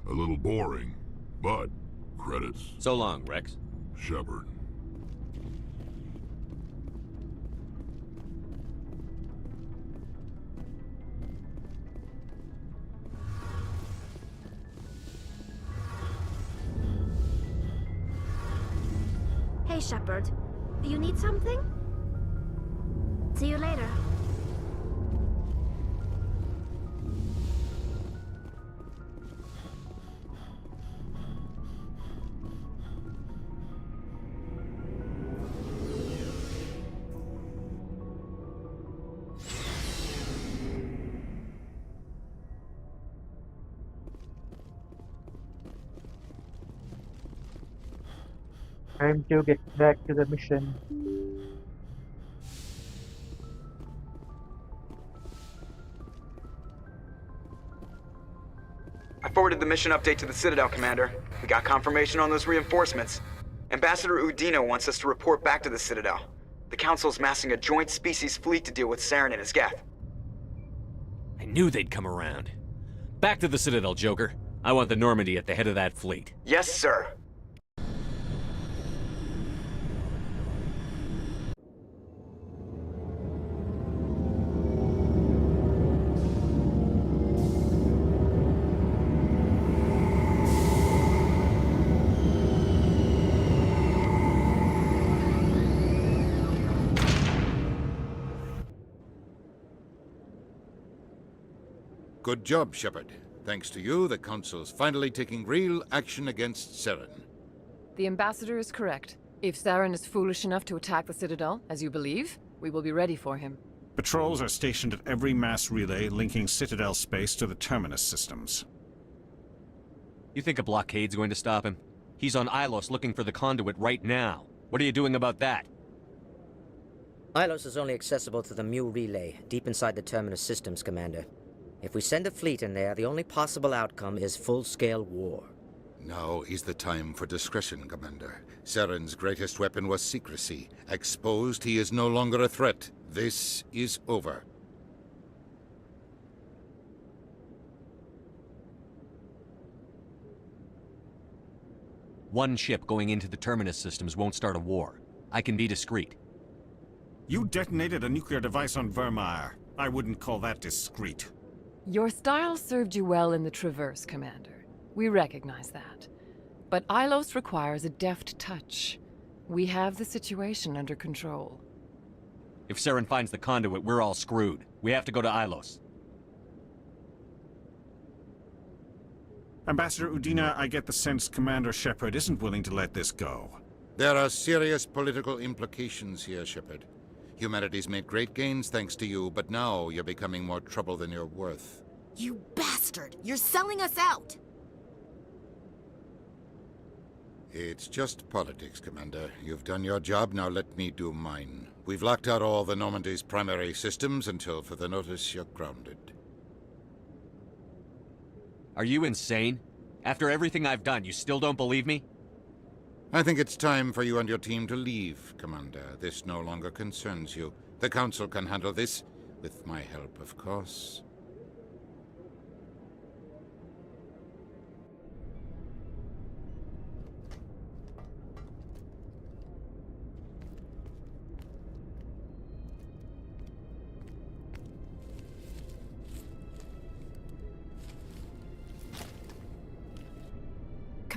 A little boring, but credits. So long, Rex. Shepard. Hey, Shepard. Do you need something? See you later. Time to get back to the mission. I forwarded the mission update to the Citadel, Commander. We got confirmation on those reinforcements. Ambassador Udina wants us to report back to the Citadel. The Council's massing a joint species fleet to deal with Saren and his Geth. I knew they'd come around. Back to the Citadel, Joker. I want the Normandy at the head of that fleet. Yes, sir. Good job, Shepard. Thanks to you, the Council's finally taking real action against Saren. The Ambassador is correct. If Saren is foolish enough to attack the Citadel, as you believe, we will be ready for him. Patrols are stationed at every mass relay linking Citadel space to the Terminus systems. You think a blockade's going to stop him? He's on Ilos looking for the conduit right now. What are you doing about that? Ilos is only accessible to the Mu relay, deep inside the Terminus systems, Commander. If we send a fleet in there, the only possible outcome is full-scale war. Now is the time for discretion, Commander. Saren's greatest weapon was secrecy. Exposed, he is no longer a threat. This is over. One ship going into the Terminus systems won't start a war. I can be discreet. You detonated a nuclear device on Vermeer. I wouldn't call that discreet. Your style served you well in the Traverse, Commander. We recognize that. But Ilos requires a deft touch. We have the situation under control. If Saren finds the conduit, we're all screwed. We have to go to Ilos. Ambassador Udina, I get the sense Commander Shepard isn't willing to let this go. There are serious political implications here, Shepard. Humanity's made great gains thanks to you, but now you're becoming more trouble than you're worth. You bastard! You're selling us out! It's just politics, Commander. You've done your job, now let me do mine. We've locked out all the Normandy's primary systems until further notice you're grounded. Are you insane? After everything I've done, you still don't believe me? I think it's time for you and your team to leave, Commander. This no longer concerns you. The Council can handle this, with my help, of course.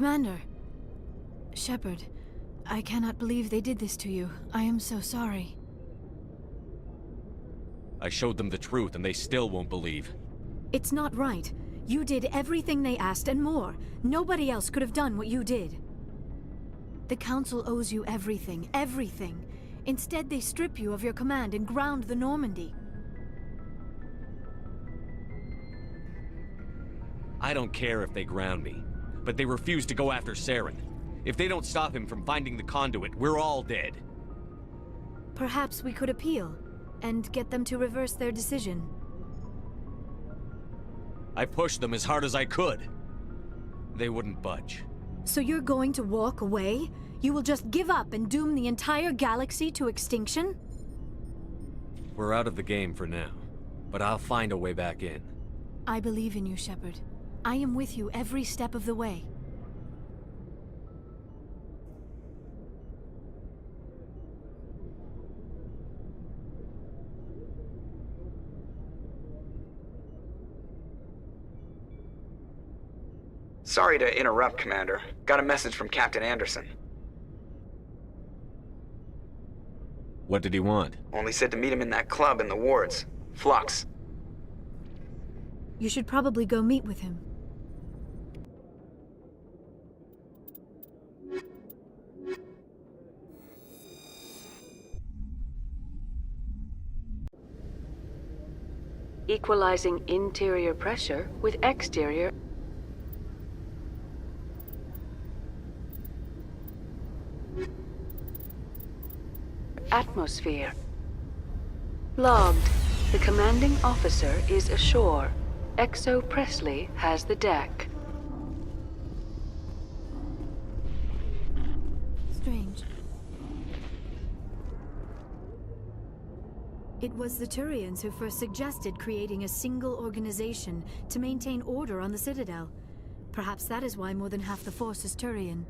Commander. Shepard, I cannot believe they did this to you. I am so sorry. I showed them the truth and they still won't believe. It's not right. You did everything they asked and more. Nobody else could have done what you did. The Council owes you everything, everything. Instead, they strip you of your command and ground the Normandy. I don't care if they ground me, but they refuse to go after Saren. If they don't stop him from finding the conduit, we're all dead. Perhaps we could appeal, and get them to reverse their decision. I pushed them as hard as I could. They wouldn't budge. So you're going to walk away? You will just give up and doom the entire galaxy to extinction? We're out of the game for now, but I'll find a way back in. I believe in you, Shepard. I am with you every step of the way. Sorry to interrupt, Commander. Got a message from Captain Anderson. What did he want? Only said to meet him in that club in the wards. Flux. You should probably go meet with him. Equalizing interior pressure with exterior atmosphere. Logged. The commanding officer is ashore. Exo Presley has the deck. Strange. It was the Turians who first suggested creating a single organization to maintain order on the Citadel. Perhaps that is why more than half the force is Turian.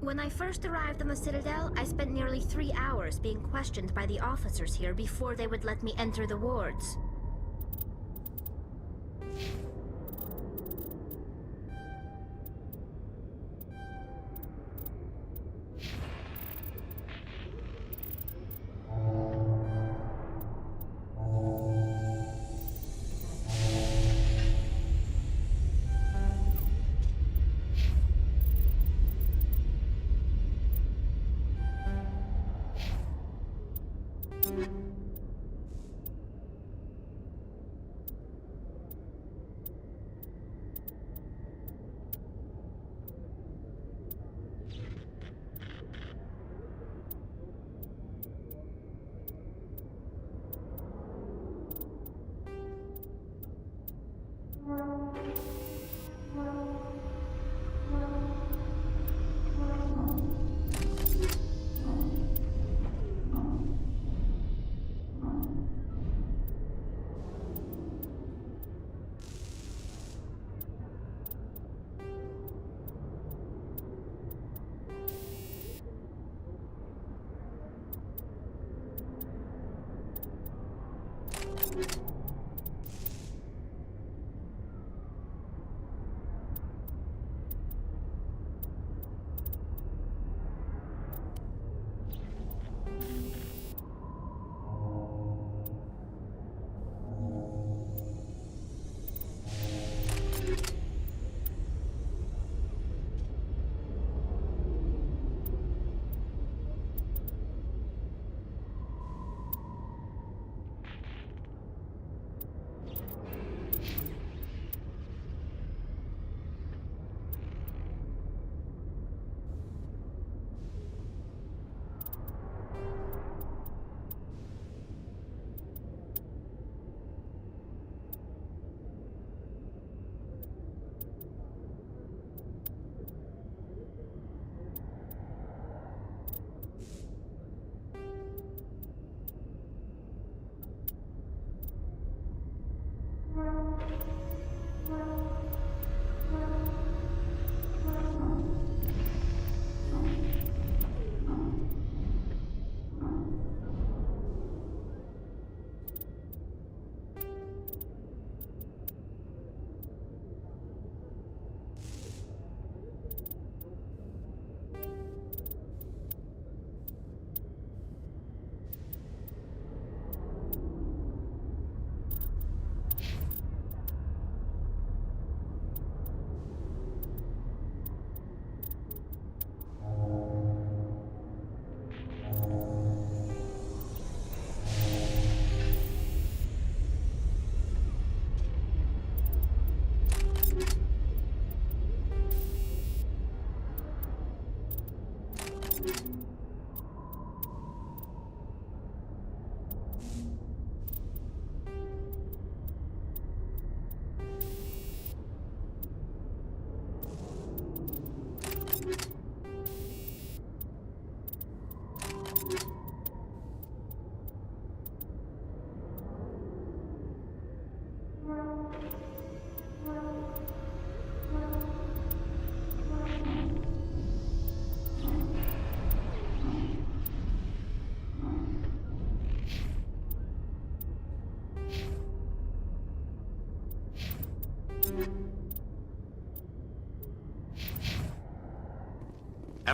When I first arrived on the Citadel, I spent nearly 3 hours being questioned by the officers here before they would let me enter the wards.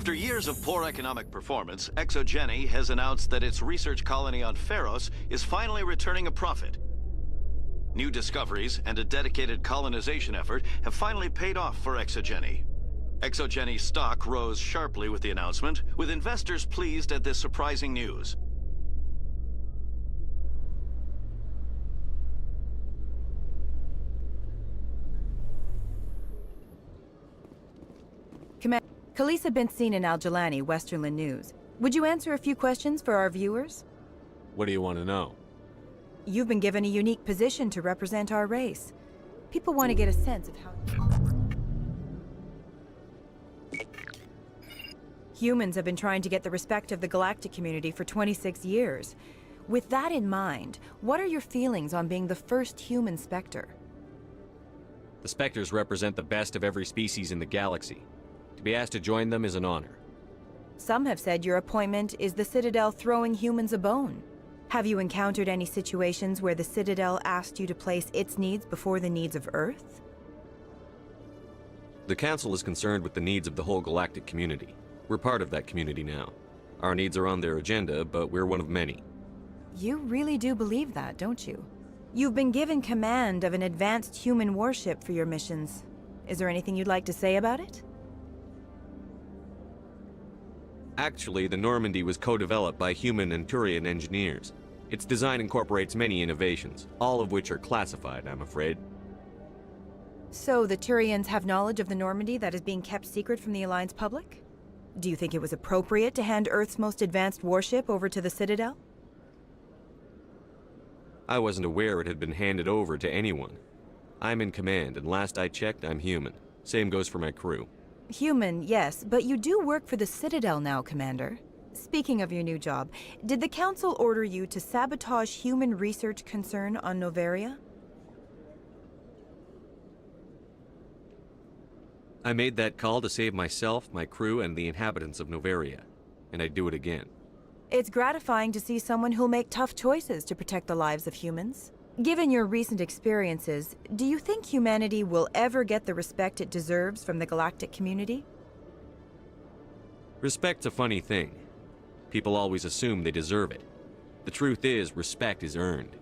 After years of poor economic performance, Exogeny has announced that its research colony on Pharos is finally returning a profit. New discoveries and a dedicated colonization effort have finally paid off for Exogeny. Exogeny's stock rose sharply with the announcement, with investors pleased at this surprising news. Khaleesa been seen in Al-Jalani, Westerland News. Would you answer a few questions for our viewers? What do you want to know? You've been given a unique position to represent our race. People want to get a sense of how... Humans have been trying to get the respect of the galactic community for 26 years. With that in mind, what are your feelings on being the first human Spectre? The Spectres represent the best of every species in the galaxy. To be asked to join them is an honor. Some have said your appointment is the Citadel throwing humans a bone. Have you encountered any situations where the Citadel asked you to place its needs before the needs of Earth? The Council is concerned with the needs of the whole galactic community. We're part of that community now. Our needs are on their agenda, but we're one of many. You really do believe that, don't you? You've been given command of an advanced human warship for your missions. Is there anything you'd like to say about it? Actually, the Normandy was co-developed by human and Turian engineers. Its design incorporates many innovations, all of which are classified, I'm afraid. So the Turians have knowledge of the Normandy that is being kept secret from the Alliance public? Do you think it was appropriate to hand Earth's most advanced warship over to the Citadel? I wasn't aware it had been handed over to anyone. I'm in command, and last I checked, I'm human. Same goes for my crew. Human, yes, but you do work for the Citadel now, Commander. Speaking of your new job, did the Council order you to sabotage human research concern on Noveria? I made that call to save myself, my crew, and the inhabitants of Noveria, and I'd do it again. It's gratifying to see someone who'll make tough choices to protect the lives of humans. Given your recent experiences, do you think humanity will ever get the respect it deserves from the galactic community? Respect's a funny thing. People always assume they deserve it. The truth is, respect is earned,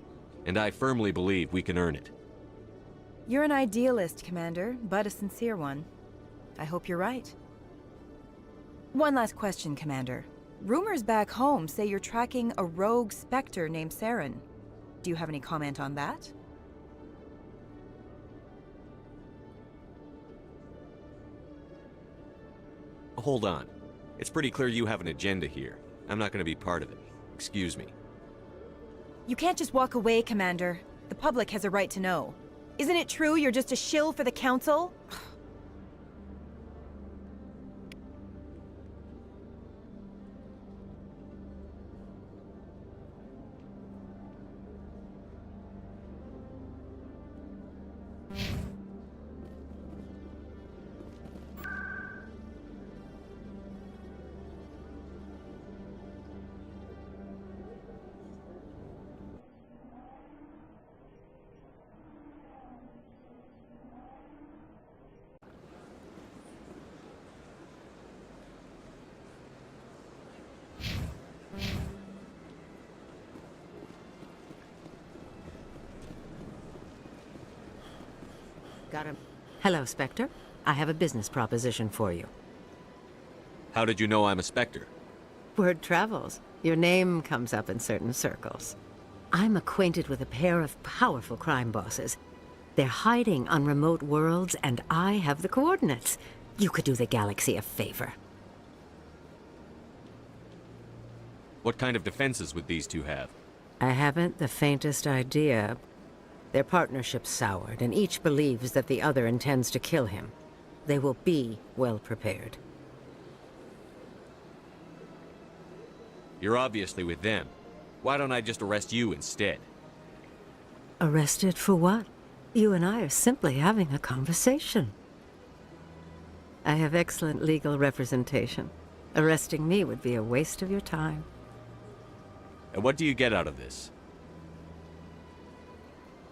and I firmly believe we can earn it. You're an idealist, Commander, but a sincere one. I hope you're right. One last question, Commander. Rumors back home say you're tracking a rogue Spectre named Saren. Do you have any comment on that? Hold on. It's pretty clear you have an agenda here. I'm not going to be part of it. Excuse me. You can't just walk away, Commander. The public has a right to know. Isn't it true you're just a shill for the Council? Got him. Hello, Spectre. I have a business proposition for you. How did you know I'm a Spectre? Word travels. Your name comes up in certain circles. I'm acquainted with a pair of powerful crime bosses. They're hiding on remote worlds, and I have the coordinates. You could do the galaxy a favor. What kind of defenses would these two have? I haven't the faintest idea. Their partnership's soured, and each believes that the other intends to kill him. They will be well prepared. You're obviously with them. Why don't I just arrest you instead? Arrested for what? You and I are simply having a conversation. I have excellent legal representation. Arresting me would be a waste of your time. And what do you get out of this?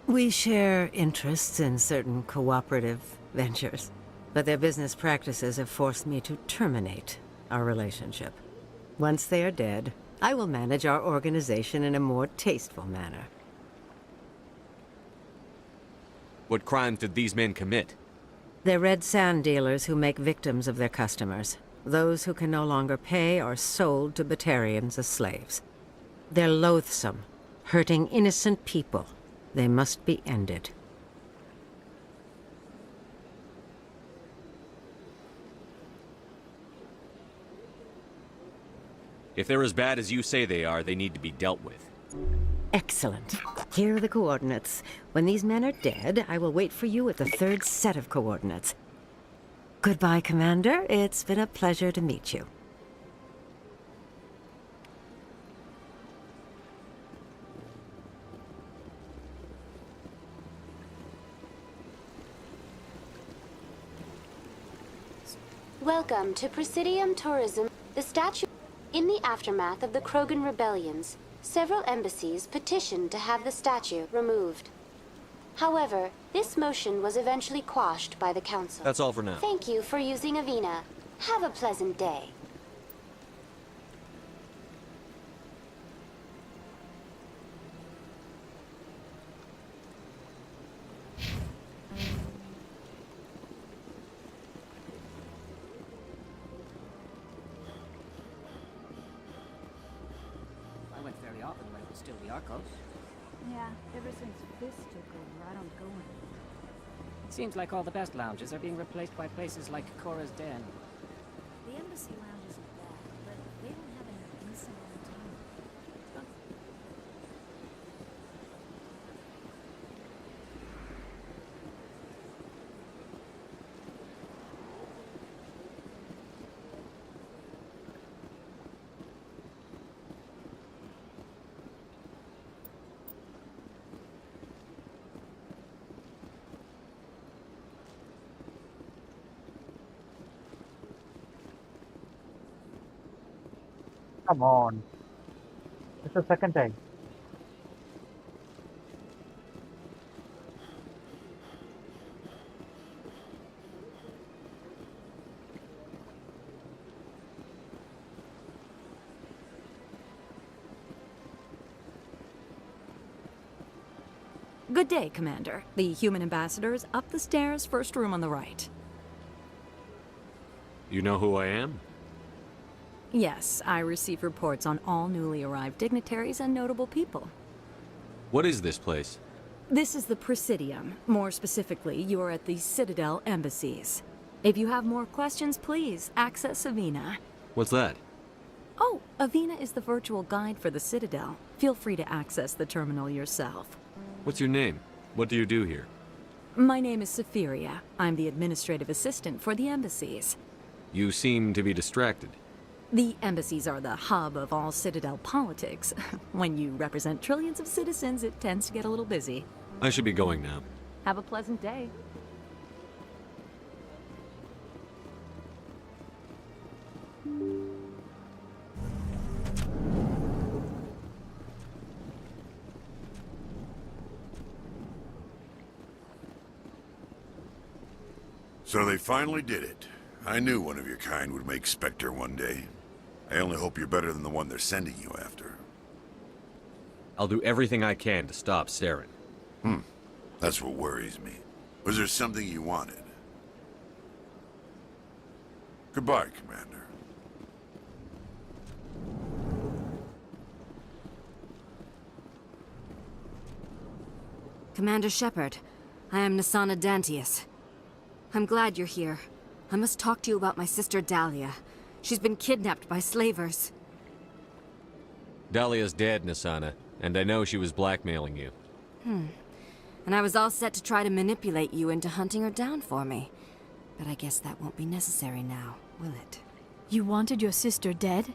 We share interests in certain cooperative ventures, but their business practices have forced me to terminate our relationship. Once they are dead, I will manage our organization in a more tasteful manner. What crimes did these men commit? They're red sand dealers who make victims of their customers. Those who can no longer pay are sold to Batarians as slaves. They're loathsome, hurting innocent people. They must be ended. If they're as bad as you say they are, they need to be dealt with. Excellent. Here are the coordinates. When these men are dead, I will wait for you at the third set of coordinates. Goodbye, Commander. It's been a pleasure to meet you. Welcome to Presidium Tourism. The statue. In the aftermath of the Krogan rebellions, several embassies petitioned to have the statue removed. However, this motion was eventually quashed by the Council. That's all for now. Thank you for using Avina. Have a pleasant day. Still the Arcos. Yeah, ever since Fist took over, I don't go anymore. It seems like all the best lounges are being replaced by places like Cora's Den. The embassy lounges are bad, but they don't have any decent entertainment. Come on. It's the second time. Good day, Commander. The human ambassador is up the stairs, first room on the right. You know who I am? Yes, I receive reports on all newly arrived dignitaries and notable people. What is this place? This is the Presidium. More specifically, you are at the Citadel embassies. If you have more questions, please access Avina. What's that? Oh, Avina is the virtual guide for the Citadel. Feel free to access the terminal yourself. What's your name? What do you do here? My name is Safiria. I'm the administrative assistant for the embassies. You seem to be distracted. The embassies are the hub of all Citadel politics. When you represent trillions of citizens, it tends to get a little busy. I should be going now. Have a pleasant day. So they finally did it. I knew one of your kind would make Spectre one day. I only hope you're better than the one they're sending you after. I'll do everything I can to stop Saren. That's what worries me. Was there something you wanted? Goodbye, Commander. Commander Shepard, I am Nasana Dantius. I'm glad you're here. I must talk to you about my sister Dahlia. She's been kidnapped by slavers. Dahlia's dead, Nasana, and I know she was blackmailing you. And I was all set to try to manipulate you into hunting her down for me. But I guess that won't be necessary now, will it? You wanted your sister dead?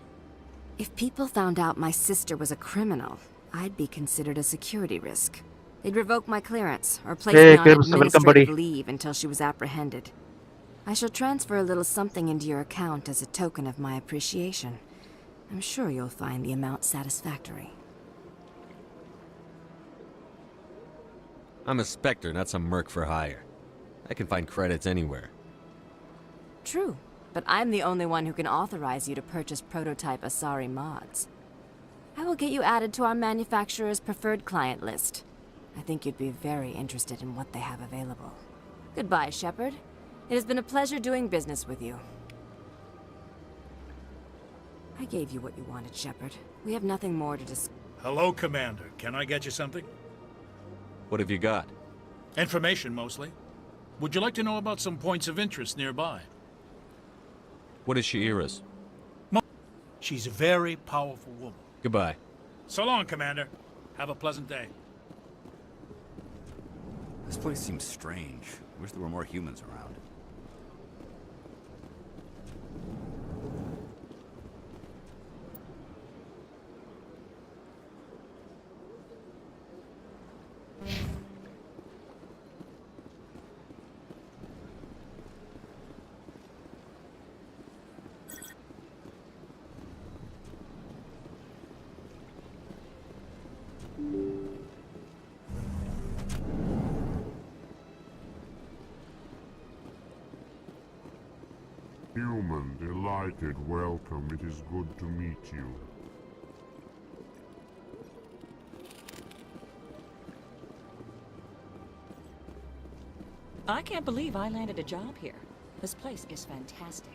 If people found out my sister was a criminal, I'd be considered a security risk. They'd revoke my clearance, or place Hey, me on Kirbs, welcome, buddy. administrative leave until she was apprehended. I shall transfer a little something into your account as a token of my appreciation. I'm sure you'll find the amount satisfactory. I'm a Spectre, not some merc for hire. I can find credits anywhere. True, but I'm the only one who can authorize you to purchase prototype Asari mods. I will get you added to our manufacturer's preferred client list. I think you'd be very interested in what they have available. Goodbye, Shepard. It has been a pleasure doing business with you. I gave you what you wanted, Shepard. We have nothing more to discuss. Hello, Commander. Can I get you something? What have you got? Information, mostly. Would you like to know about some points of interest nearby? What is Sha'ira's? She's a very powerful woman. Goodbye. So long, Commander. Have a pleasant day. This place seems strange. I wish there were more humans around. Human, delighted, welcome. It is good to meet you. I can't believe I landed a job here. This place is fantastic.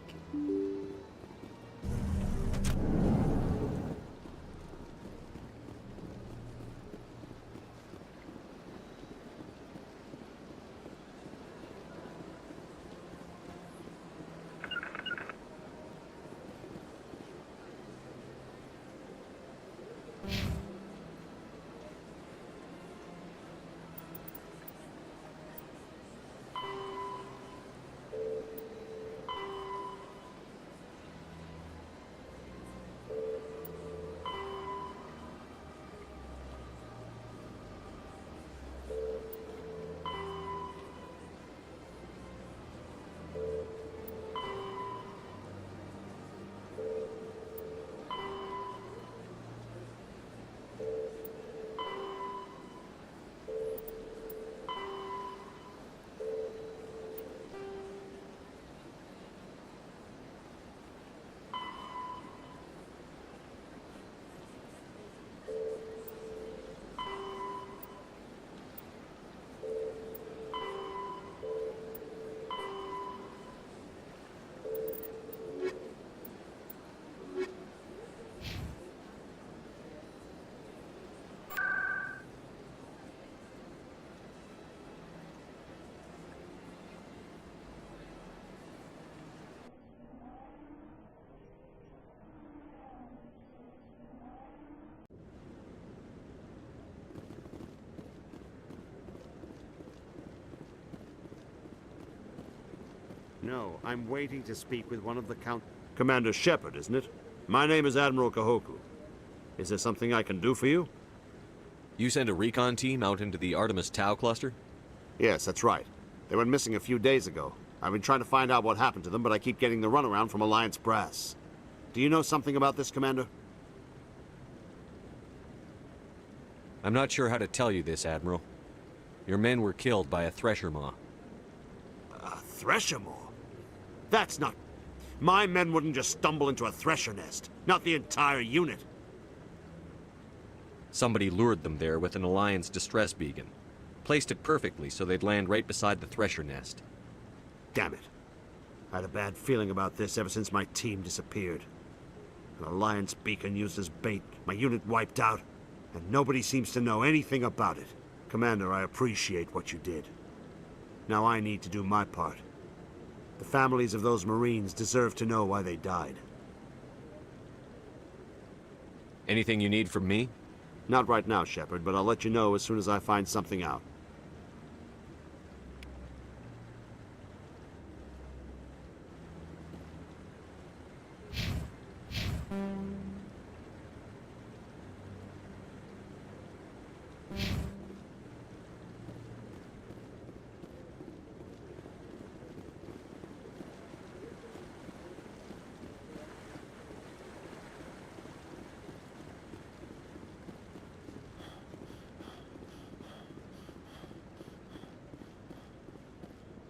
No, I'm waiting to speak with one of the Commander Shepard, isn't it? My name is Admiral Kahoku. Is there something I can do for you? You sent a recon team out into the Artemis Tau cluster? Yes, that's right. They went missing a few days ago. I've been trying to find out what happened to them, but I keep getting the runaround from Alliance brass. Do you know something about this, Commander? I'm not sure how to tell you this, Admiral. Your men were killed by a Thresher Maw. A Thresher Maw? That's not... My men wouldn't just stumble into a Thresher nest. Not the entire unit. Somebody lured them there with an Alliance distress beacon. Placed it perfectly so they'd land right beside the Thresher nest. Damn it. I had a bad feeling about this ever since my team disappeared. An Alliance beacon used as bait, my unit wiped out, and nobody seems to know anything about it. Commander, I appreciate what you did. Now I need to do my part. The families of those Marines deserve to know why they died. Anything you need from me? Not right now, Shepard, but I'll let you know as soon as I find something out.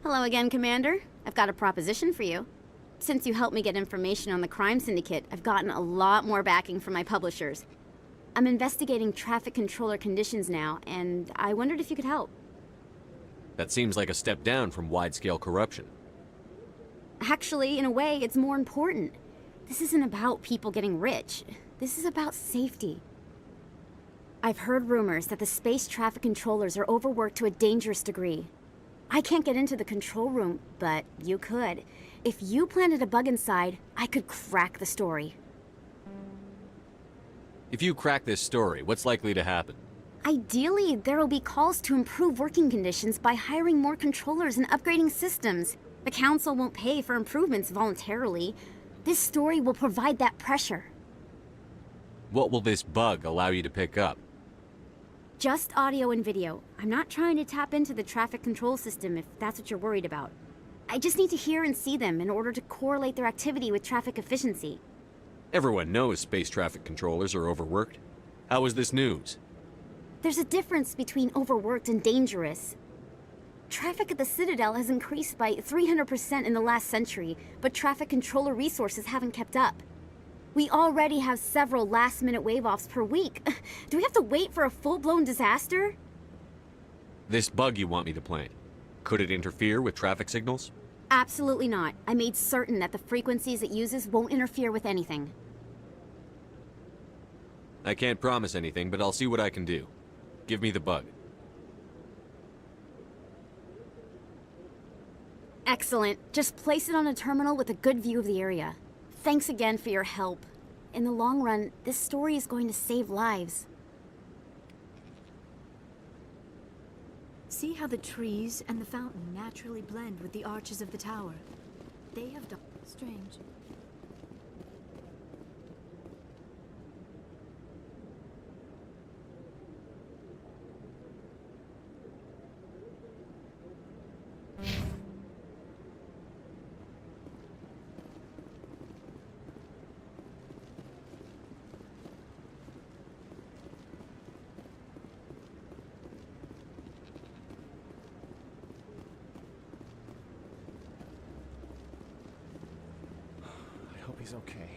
Hello again, Commander. I've got a proposition for you. Since you helped me get information on the crime syndicate, I've gotten a lot more backing from my publishers. I'm investigating traffic controller conditions now, and I wondered if you could help. That seems like a step down from wide-scale corruption. Actually, in a way, it's more important. This isn't about people getting rich. This is about safety. I've heard rumors that the space traffic controllers are overworked to a dangerous degree. I can't get into the control room, but you could. If you planted a bug inside, I could crack the story. If you crack this story, what's likely to happen? Ideally, there will be calls to improve working conditions by hiring more controllers and upgrading systems. The Council won't pay for improvements voluntarily. This story will provide that pressure. What will this bug allow you to pick up? Just audio and video. I'm not trying to tap into the traffic control system if that's what you're worried about. I just need to hear and see them in order to correlate their activity with traffic efficiency. Everyone knows space traffic controllers are overworked. How is this news? There's a difference between overworked and dangerous. Traffic at the Citadel has increased by 300% in the last century, but traffic controller resources haven't kept up. We already have several last-minute wave-offs per week. Do we have to wait for a full-blown disaster? This bug you want me to plant, could it interfere with traffic signals? Absolutely not. I made certain that the frequencies it uses won't interfere with anything. I can't promise anything, but I'll see what I can do. Give me the bug. Excellent. Just place it on a terminal with a good view of the area. Thanks again for your help. In the long run, this story is going to save lives. See how the trees and the fountain naturally blend with the arches of the tower. They have done strange. I hope he's okay.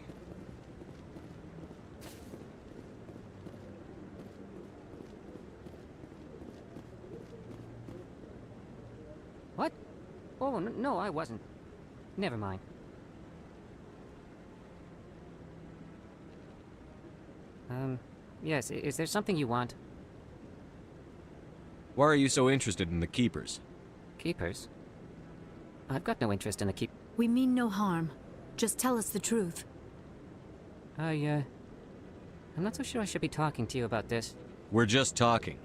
What? Oh, no, I wasn't. Never mind. Yes, is there something you want? Why are you so interested in the Keepers? Keepers? I've got no interest in the We mean no harm. Just tell us the truth. I'm not so sure I should be talking to you about this. We're just talking.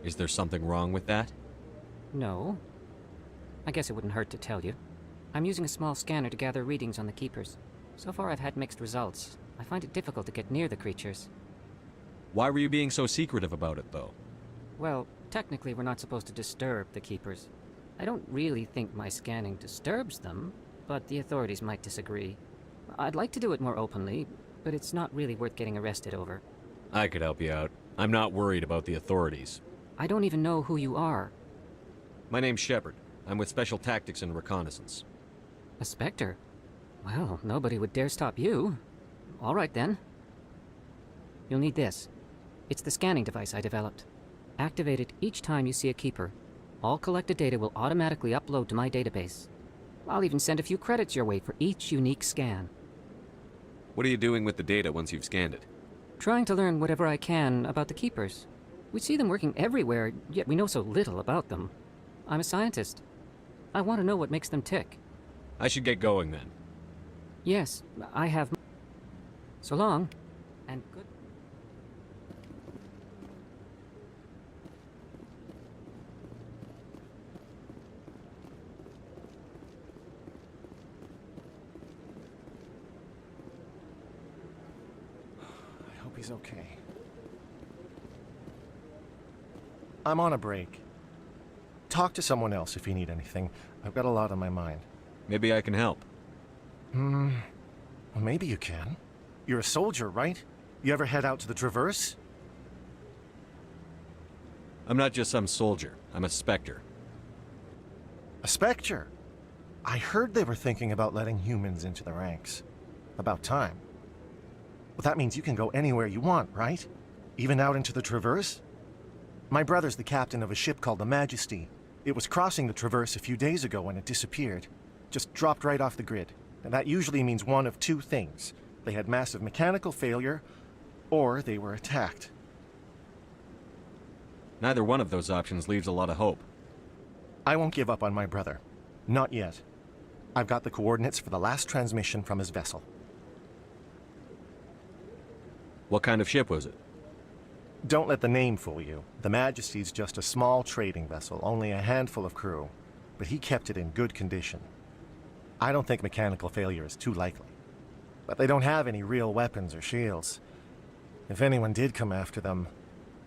Is there something wrong with that? No. I guess it wouldn't hurt to tell you. I'm using a small scanner to gather readings on the Keepers. So far I've had mixed results. I find it difficult to get near the creatures. Why were you being so secretive about it, though? Well, technically we're not supposed to disturb the Keepers. I don't really think my scanning disturbs them, but the authorities might disagree. I'd like to do it more openly, but it's not really worth getting arrested over. I could help you out. I'm not worried about the authorities. I don't even know who you are. My name's Shepard. I'm with Special Tactics and Reconnaissance. A Spectre? Well, nobody would dare stop you. All right, then. You'll need this. It's the scanning device I developed. Activate it each time you see a Keeper. All collected data will automatically upload to my database. I'll even send a few credits your way for each unique scan. What are you doing with the data once you've scanned it? Trying to learn whatever I can about the Keepers. We see them working everywhere, yet we know so little about them. I'm a scientist. I want to know what makes them tick. I should get going then. Yes, I have. So long, and good. I hope he's okay. I'm on a break. Talk to someone else if you need anything. I've got a lot on my mind. Maybe I can help. Well, maybe you can. You're a soldier, right? You ever head out to the Traverse? I'm not just some soldier. I'm a Spectre. A Spectre? I heard they were thinking about letting humans into the ranks. About time. Well, that means you can go anywhere you want, right? Even out into the Traverse? My brother's the captain of a ship called the Majesty. It was crossing the Traverse a few days ago when it disappeared. Just dropped right off the grid. And that usually means one of two things. They had massive mechanical failure, or they were attacked. Neither one of those options leaves a lot of hope. I won't give up on my brother. Not yet. I've got the coordinates for the last transmission from his vessel. What kind of ship was it? Don't let the name fool you. The Majesty's just a small trading vessel, only a handful of crew. But he kept it in good condition. I don't think mechanical failure is too likely. But they don't have any real weapons or shields. If anyone did come after them,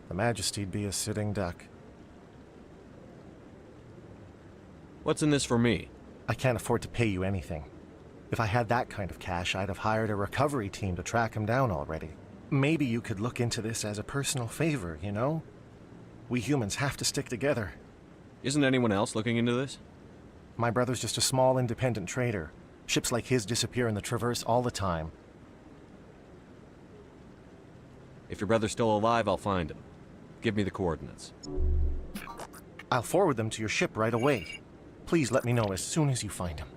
the Majesty'd be a sitting duck. What's in this for me? I can't afford to pay you anything. If I had that kind of cash, I'd have hired a recovery team to track him down already. Maybe you could look into this as a personal favor, you know? We humans have to stick together. Isn't anyone else looking into this? My brother's just a small independent trader. Ships like his disappear in the Traverse all the time. If your brother's still alive, I'll find him. Give me the coordinates. I'll forward them to your ship right away. Please let me know as soon as you find him.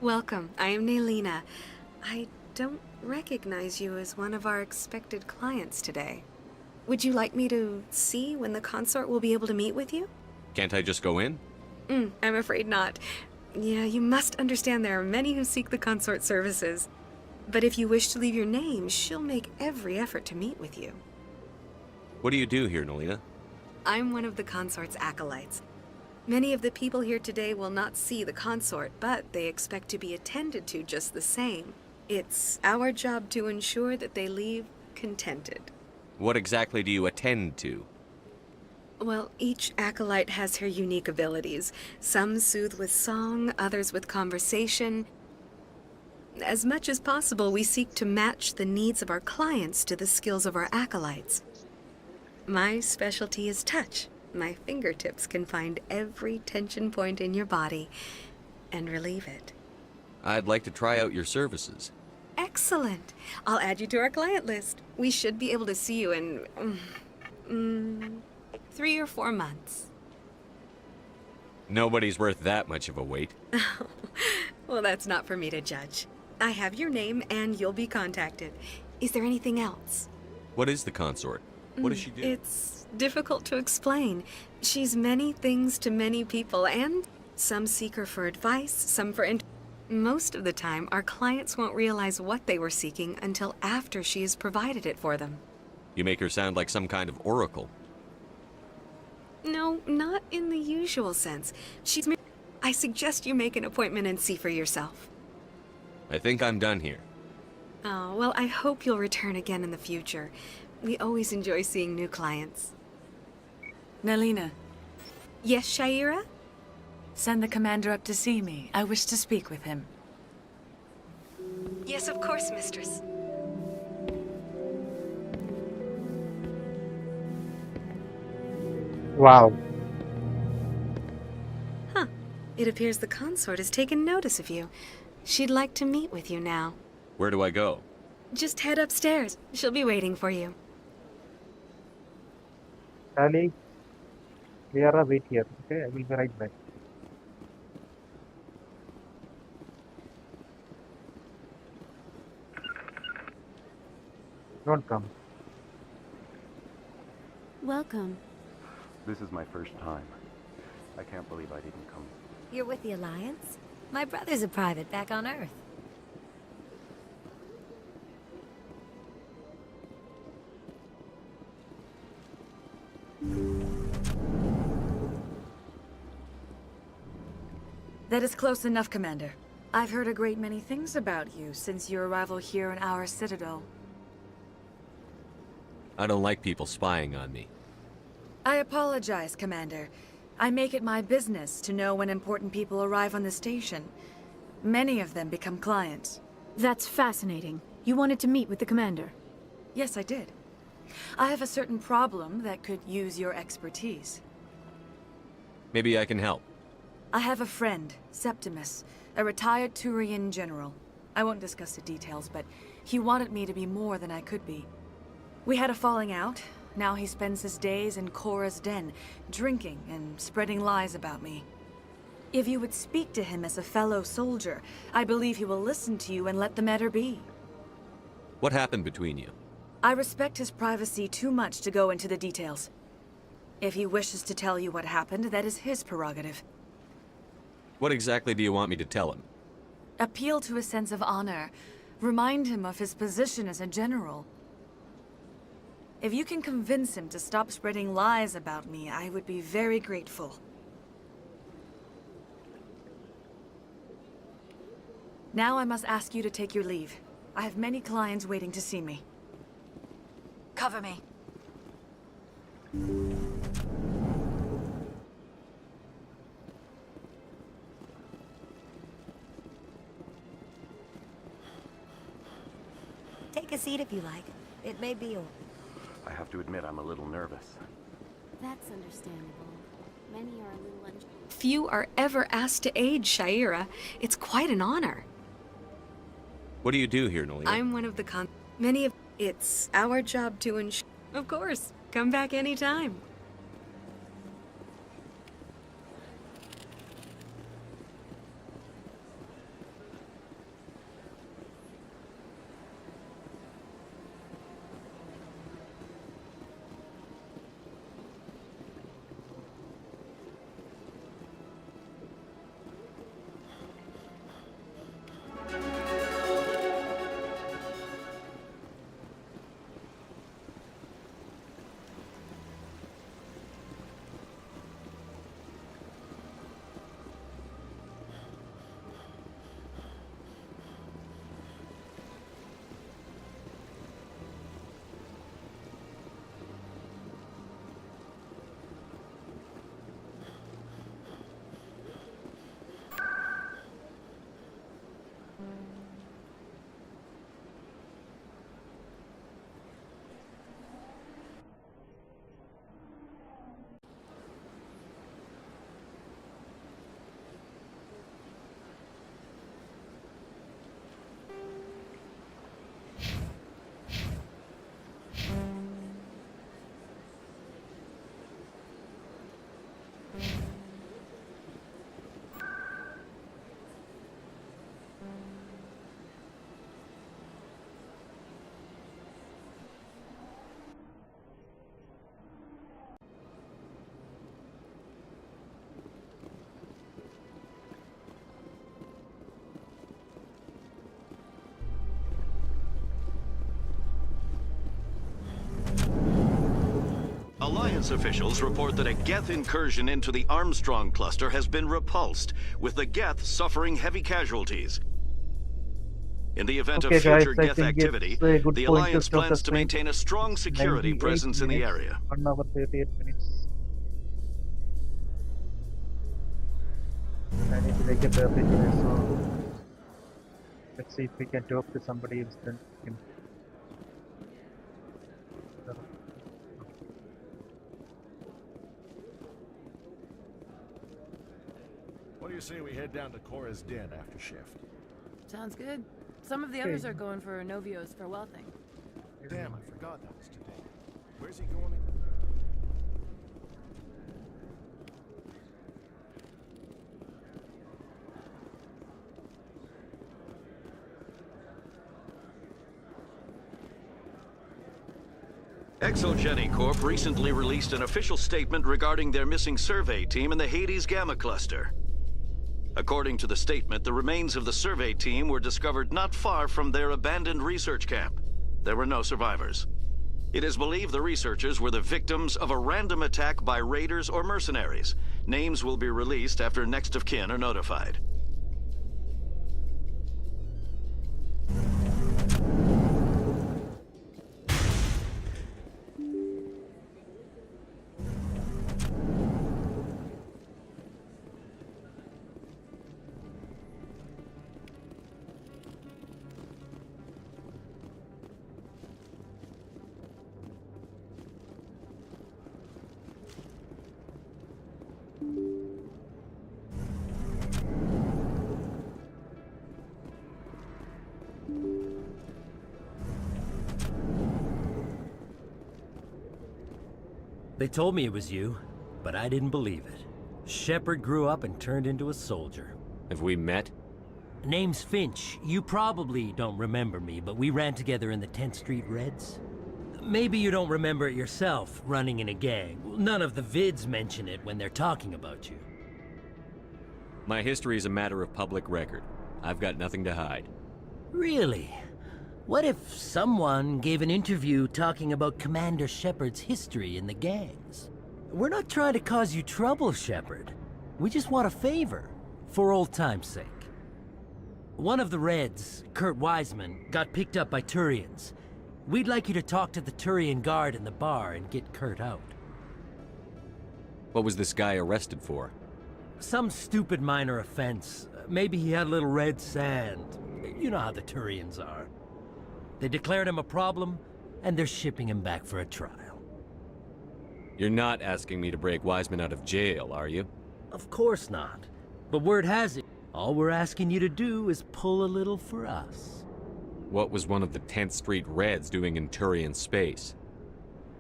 Welcome. I am Naylina. I don't recognize you as one of our expected clients today. Would you like me to see when the consort will be able to meet with you? Can't I just go in? I'm afraid not. Yeah, you must understand there are many who seek the consort services. But if you wish to leave your name, she'll make every effort to meet with you. What do you do here, Naylina? I'm one of the consort's acolytes. Many of the people here today will not see the consort, but they expect to be attended to just the same. It's our job to ensure that they leave contented. What exactly do you attend to? Well, each acolyte has her unique abilities. Some soothe with song, others with conversation. As much as possible, we seek to match the needs of our clients to the skills of our acolytes. My specialty is touch. My fingertips can find every tension point in your body and relieve it. I'd like to try out your services. Excellent. I'll add you to our client list. We should be able to see you in 3 or 4 months. Nobody's worth that much of a wait. Well, that's not for me to judge. I have your name and you'll be contacted. Is there anything else? What is the consort? What does she do? It's difficult to explain. She's many things to many people, and some seek her for advice, some for Most of the time, our clients won't realize what they were seeking until after she has provided it for them. You make her sound like some kind of oracle. No, not in the usual sense. I suggest you make an appointment and see for yourself. I think I'm done here. Oh, well, I hope you'll return again in the future. We always enjoy seeing new clients. Nalina, Yes, Shaira? send the commander up to see me. I wish to speak with him. Yes, of course, mistress. Wow. Huh. It appears the consort has taken notice of you. She'd like to meet with you now. Where do I go? Just head upstairs. She'll be waiting for you. Ali, Clara, wait here. Okay, I will be right back. Don't come. Welcome. This is my first time. I can't believe I didn't come. You're with the Alliance? My brother's a private back on Earth. That is close enough, Commander. I've heard a great many things about you since your arrival here in our citadel. I don't like people spying on me. I apologize, Commander. I make it my business to know when important people arrive on the station. Many of them become clients. That's fascinating. You wanted to meet with the commander. Yes, I did. I have a certain problem that could use your expertise. Maybe I can help. I have a friend, Septimus, a retired Turian general. I won't discuss the details, but he wanted me to be more than I could be. We had a falling out. Now he spends his days in Korra's den, drinking and spreading lies about me. If you would speak to him as a fellow soldier, I believe he will listen to you and let the matter be. What happened between you? I respect his privacy too much to go into the details. If he wishes to tell you what happened, that is his prerogative. What exactly do you want me to tell him? Appeal to his sense of honor. Remind him of his position as a general. If you can convince him to stop spreading lies about me, I would be very grateful. Now I must ask you to take your leave. I have many clients waiting to see me. Cover me. Take a seat if you like. It may be a... I have to admit I'm a little nervous. That's understandable. Many are a little unsure. Few are ever asked to aid Shaira. It's quite an honor. What do you do here, Nalina? I'm one of the many of... It's our job to ensure... Of course. Come back anytime. Alliance officials report that a Geth incursion into the Armstrong cluster has been repulsed, with the Geth suffering heavy casualties. In the event Okay, of future guys, I Geth think activity, it's a good the point to Alliance stop the plans to stream. maintain a strong security 98 presence in the minutes, area. 1 hour 38 minutes. I need to wake up early today, so let's see if we can talk to somebody else then. What do you say we head down to Cora's den after shift? Sounds good. Some of the others are going for Novio's farewell thing. Damn, I forgot that was today. Where's he going? ExoGeni Corp recently released an official statement regarding their missing survey team in the Hades Gamma Cluster. According to the statement, the remains of the survey team were discovered not far from their abandoned research camp. There were no survivors. It is believed the researchers were the victims of a random attack by raiders or mercenaries. Names will be released after next of kin are notified. They told me it was you, but I didn't believe it. Shepard grew up and turned into a soldier. Have we met? Name's Finch. You probably don't remember me, but we ran together in the 10th Street Reds. Maybe you don't remember it yourself, running in a gang. None of the vids mention it when they're talking about you. My history is a matter of public record. I've got nothing to hide. Really? What if someone gave an interview talking about Commander Shepard's history in the gangs? We're not trying to cause you trouble, Shepard. We just want a favor, for old time's sake. One of the Reds, Kurt Wiseman, got picked up by Turians. We'd like you to talk to the Turian guard in the bar and get Kurt out. What was this guy arrested for? Some stupid minor offense. Maybe he had a little red sand. You know how the Turians are. They declared him a problem, and they're shipping him back for a trial. You're not asking me to break Wiseman out of jail, are you? Of course not. But word has it, all we're asking you to do is pull a little for us. What was one of the 10th Street Reds doing in Turian space?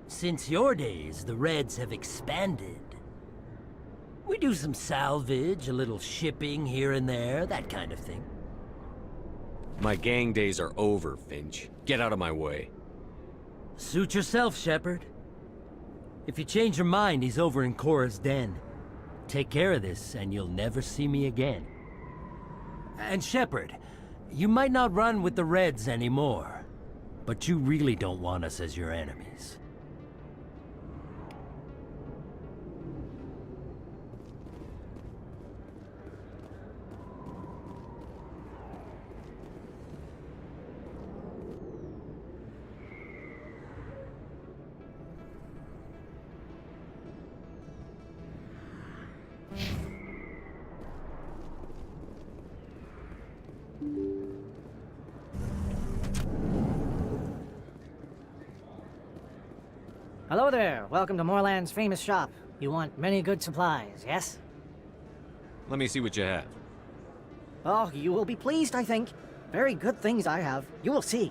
Since your days, the Reds have expanded. We do some salvage, a little shipping here and there, that kind of thing. My gang days are over, Finch. Get out of my way. Suit yourself, Shepard. If you change your mind, he's over in Cora's den. Take care of this, and you'll never see me again. And Shepard, you might not run with the Reds anymore, but you really don't want us as your enemies. Hello there. Welcome to Moorland's famous shop. You want many good supplies, yes? Let me see what you have. Oh, you will be pleased, I think. Very good things I have. You will see.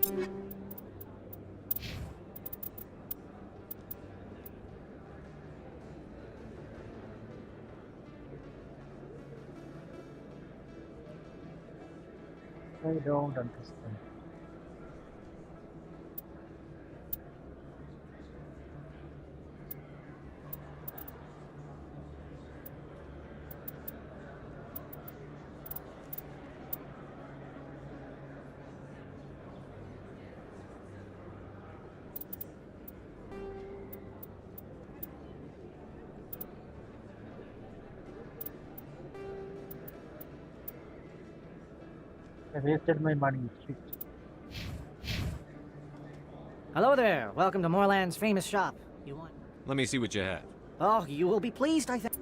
I don't understand. I wasted my money. Shit. Hello there. Welcome to Moorland's famous shop. You want? Let me see what you have. Oh, you will be pleased, I think.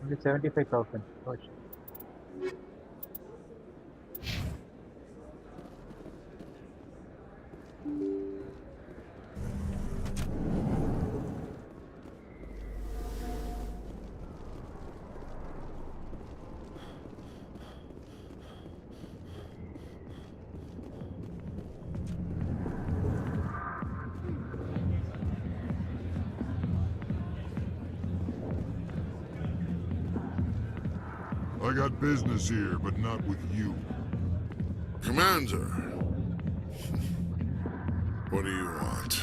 Only 75,000. Oh, shit. I got business here, but not with you. Commander! What do you want?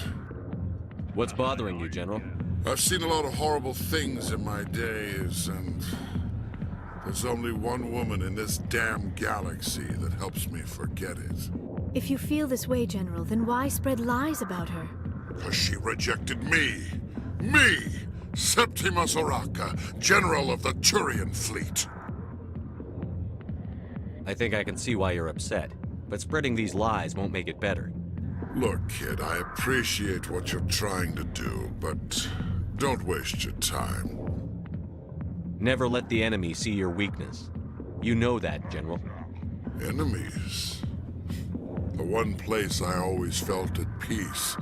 What's bothering you, General? I've seen a lot of horrible things in my days, and there's only one woman in this damn galaxy that helps me forget it. If you feel this way, General, then why spread lies about her? Because she rejected me! Me! Septimus Oraka, General of the Turian Fleet! I think I can see why you're upset, but spreading these lies won't make it better. Look, kid, I appreciate what you're trying to do, but don't waste your time. Never let the enemy see your weakness. You know that, General. Enemies? The one place I always felt at peace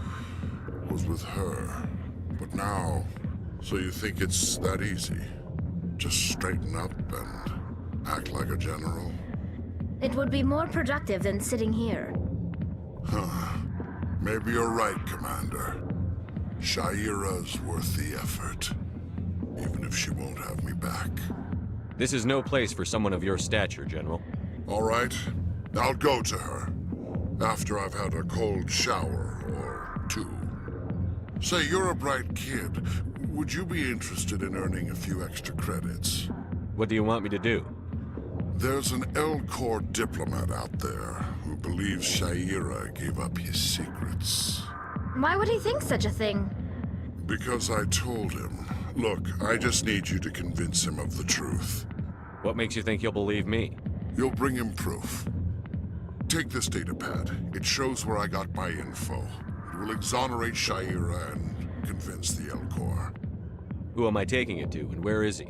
was with her. But now, so you think it's that easy? Just straighten up and act like a general? It would be more productive than sitting here. Huh. Maybe you're right, Commander. Shaira's worth the effort. Even if she won't have me back. This is no place for someone of your stature, General. All right. I'll go to her. After I've had a cold shower or two. Say, you're a bright kid. Would you be interested in earning a few extra credits? What do you want me to do? There's an Elcor diplomat out there who believes Shaira gave up his secrets. Why would he think such a thing? Because I told him. Look, I just need you to convince him of the truth. What makes you think he'll believe me? You'll bring him proof. Take this datapad. It shows where I got my info. It will exonerate Shaira and convince the Elcor. Who am I taking it to, and where is he?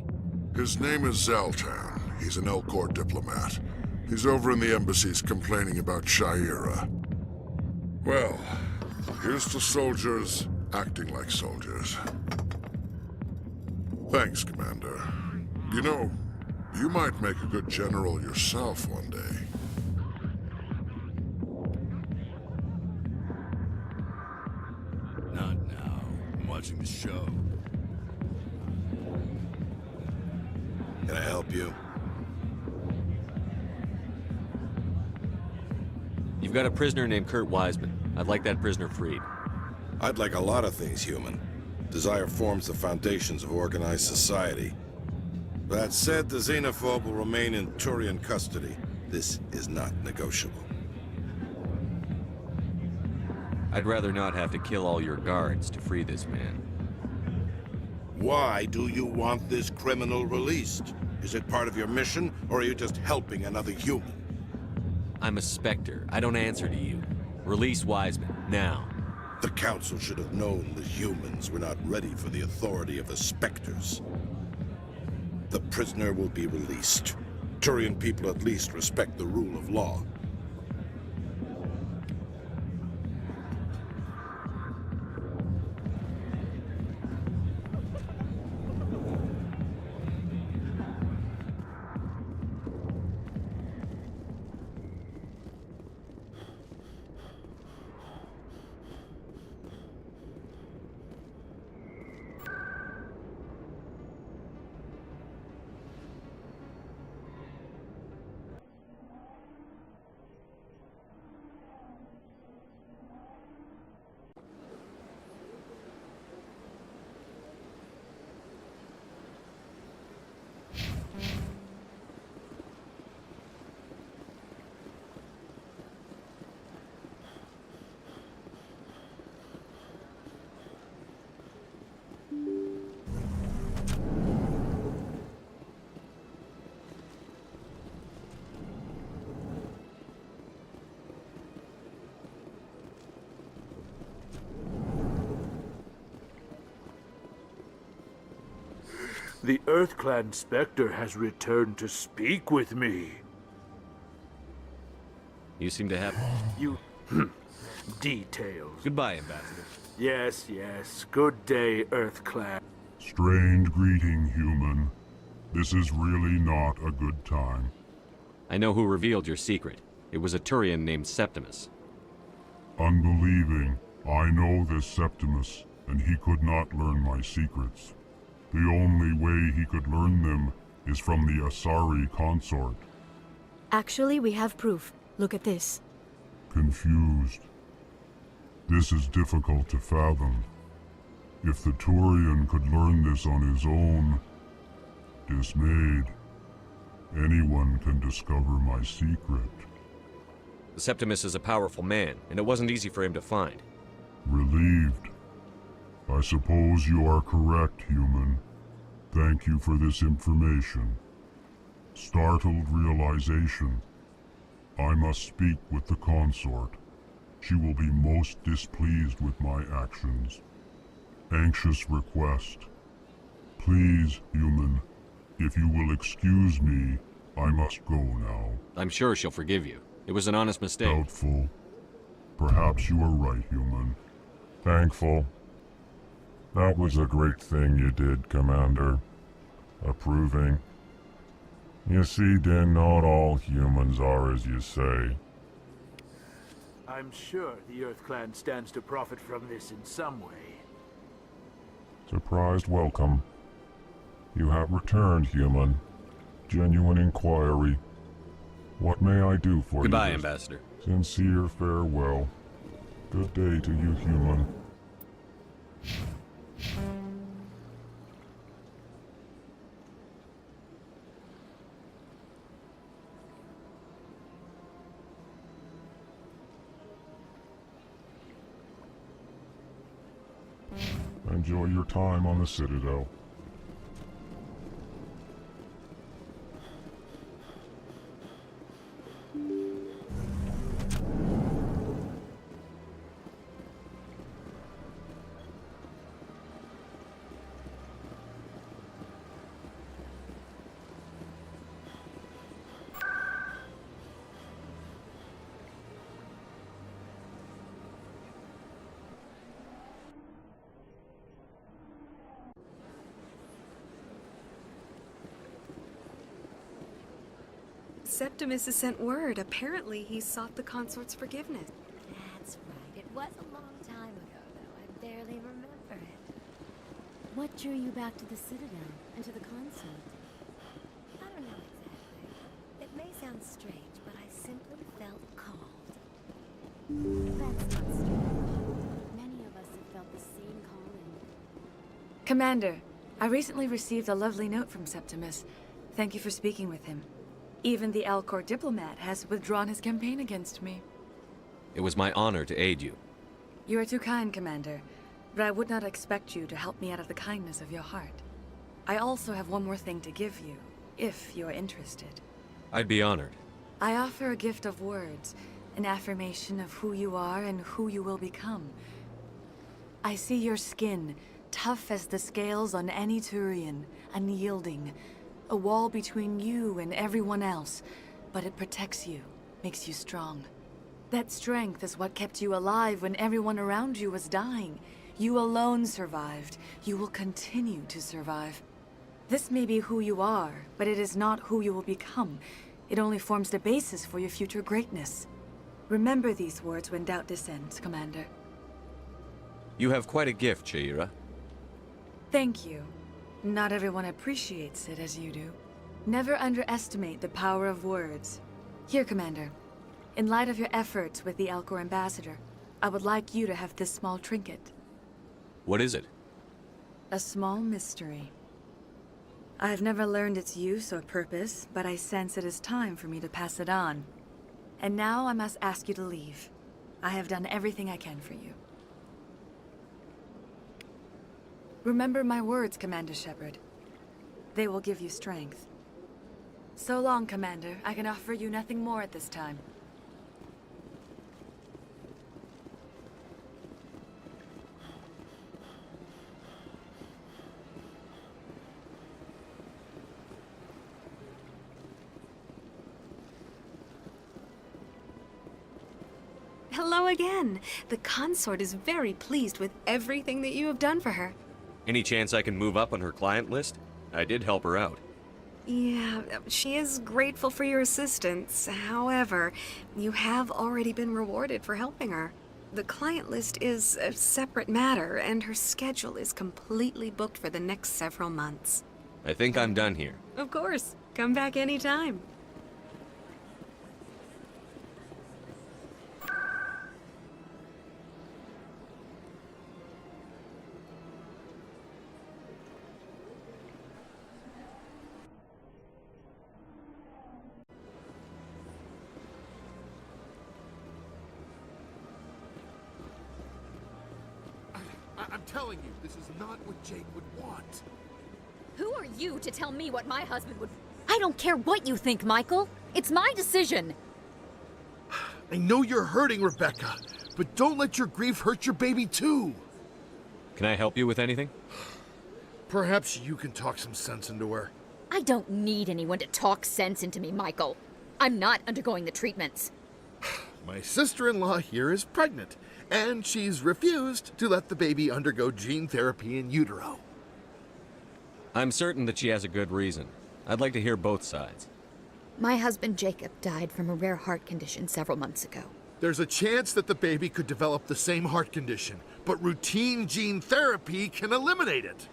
His name is Zaltan. He's an Elcor diplomat. He's over in the embassies complaining about Shaira. Well, here's to soldiers acting like soldiers. Thanks, Commander. You know, you might make a good general yourself one day. Not now. I'm watching the show. Can I help you? You've got a prisoner named Kurt Wiseman. I'd like that prisoner freed. I'd like a lot of things, human. Desire forms the foundations of organized society. That said, the xenophobe will remain in Turian custody. This is not negotiable. I'd rather not have to kill all your guards to free this man. Why do you want this criminal released? Is it part of your mission, or are you just helping another human? I'm a Spectre. I don't answer to you. Release Wiseman, now. The Council should have known the humans were not ready for the authority of the Spectres. The prisoner will be released. Turian people at least respect the rule of law. The EarthClan Spectre has returned to speak with me. You seem to have... You... details. Goodbye, Ambassador. Yes, yes. Good day, EarthClan. Strange greeting, human. This is really not a good time. I know who revealed your secret. It was a Turian named Septimus. Unbelieving, I know this Septimus, and he could not learn my secrets. The only way he could learn them is from the Asari consort. Actually, we have proof. Look at this. Confused. This is difficult to fathom. If the Turian could learn this on his own, dismayed, anyone can discover my secret. Septimus is a powerful man, and it wasn't easy for him to find. Relieved. I suppose you are correct, human. Thank you for this information. Startled realization. I must speak with the consort. She will be most displeased with my actions. Anxious request. Please, human, if you will excuse me, I must go now. I'm sure she'll forgive you. It was an honest mistake. Doubtful. Perhaps you are right, human. Thankful. That was a great thing you did, Commander. Approving. You see, Din, not all humans are as you say. I'm sure the EarthClan stands to profit from this in some way. Surprised welcome. You have returned, human. Genuine inquiry. What may I do for you? Goodbye, Ambassador. Sincere farewell. Good day to you, human. Enjoy your time on the Citadel. Septimus has sent word. Apparently, he sought the consort's forgiveness. That's right. It was a long time ago, though. I barely remember it. What drew you back to the Citadel and to the consort? I don't know exactly. It may sound strange, but I simply felt called. That's not strange. Many of us have felt the same calling. Commander, I recently received a lovely note from Septimus. Thank you for speaking with him. Even the Alcor diplomat has withdrawn his campaign against me. It was my honor to aid you. You are too kind, Commander, but I would not expect you to help me out of the kindness of your heart. I also have one more thing to give you, if you are interested. I'd be honored. I offer a gift of words, an affirmation of who you are and who you will become. I see your skin, tough as the scales on any Turian, unyielding, a wall between you and everyone else, but it protects you, makes you strong. That strength is what kept you alive when everyone around you was dying. You alone survived. You will continue to survive. This may be who you are, but it is not who you will become. It only forms the basis for your future greatness. Remember these words when doubt descends, Commander. You have quite a gift, Shaira. Thank you. Not everyone appreciates it as you do. Never underestimate the power of words. Here, Commander. In light of your efforts with the Alcor ambassador, I would like you to have this small trinket. What is it? A small mystery. I have never learned its use or purpose, but I sense it is time for me to pass it on. And now I must ask you to leave. I have done everything I can for you. Remember my words, Commander Shepard. They will give you strength. So long, Commander. I can offer you nothing more at this time. Hello again. The consort is very pleased with everything that you have done for her. Any chance I can move up on her client list? I did help her out. Yeah, she is grateful for your assistance. However, you have already been rewarded for helping her. The client list is a separate matter, and her schedule is completely booked for the next several months. I think I'm done here. Of course. Come back anytime. I'm telling you, this is not what Jake would want. Who are you to tell me what my husband would... I don't care what you think, Michael. It's my decision. I know you're hurting, Rebecca, but don't let your grief hurt your baby too. Can I help you with anything? Perhaps you can talk some sense into her. I don't need anyone to talk sense into me, Michael. I'm not undergoing the treatments. My sister-in-law here is pregnant, and she's refused to let the baby undergo gene therapy in utero. I'm certain that she has a good reason. I'd like to hear both sides. My husband Jacob died from a rare heart condition several months ago. There's a chance that the baby could develop the same heart condition, but routine gene therapy can eliminate it.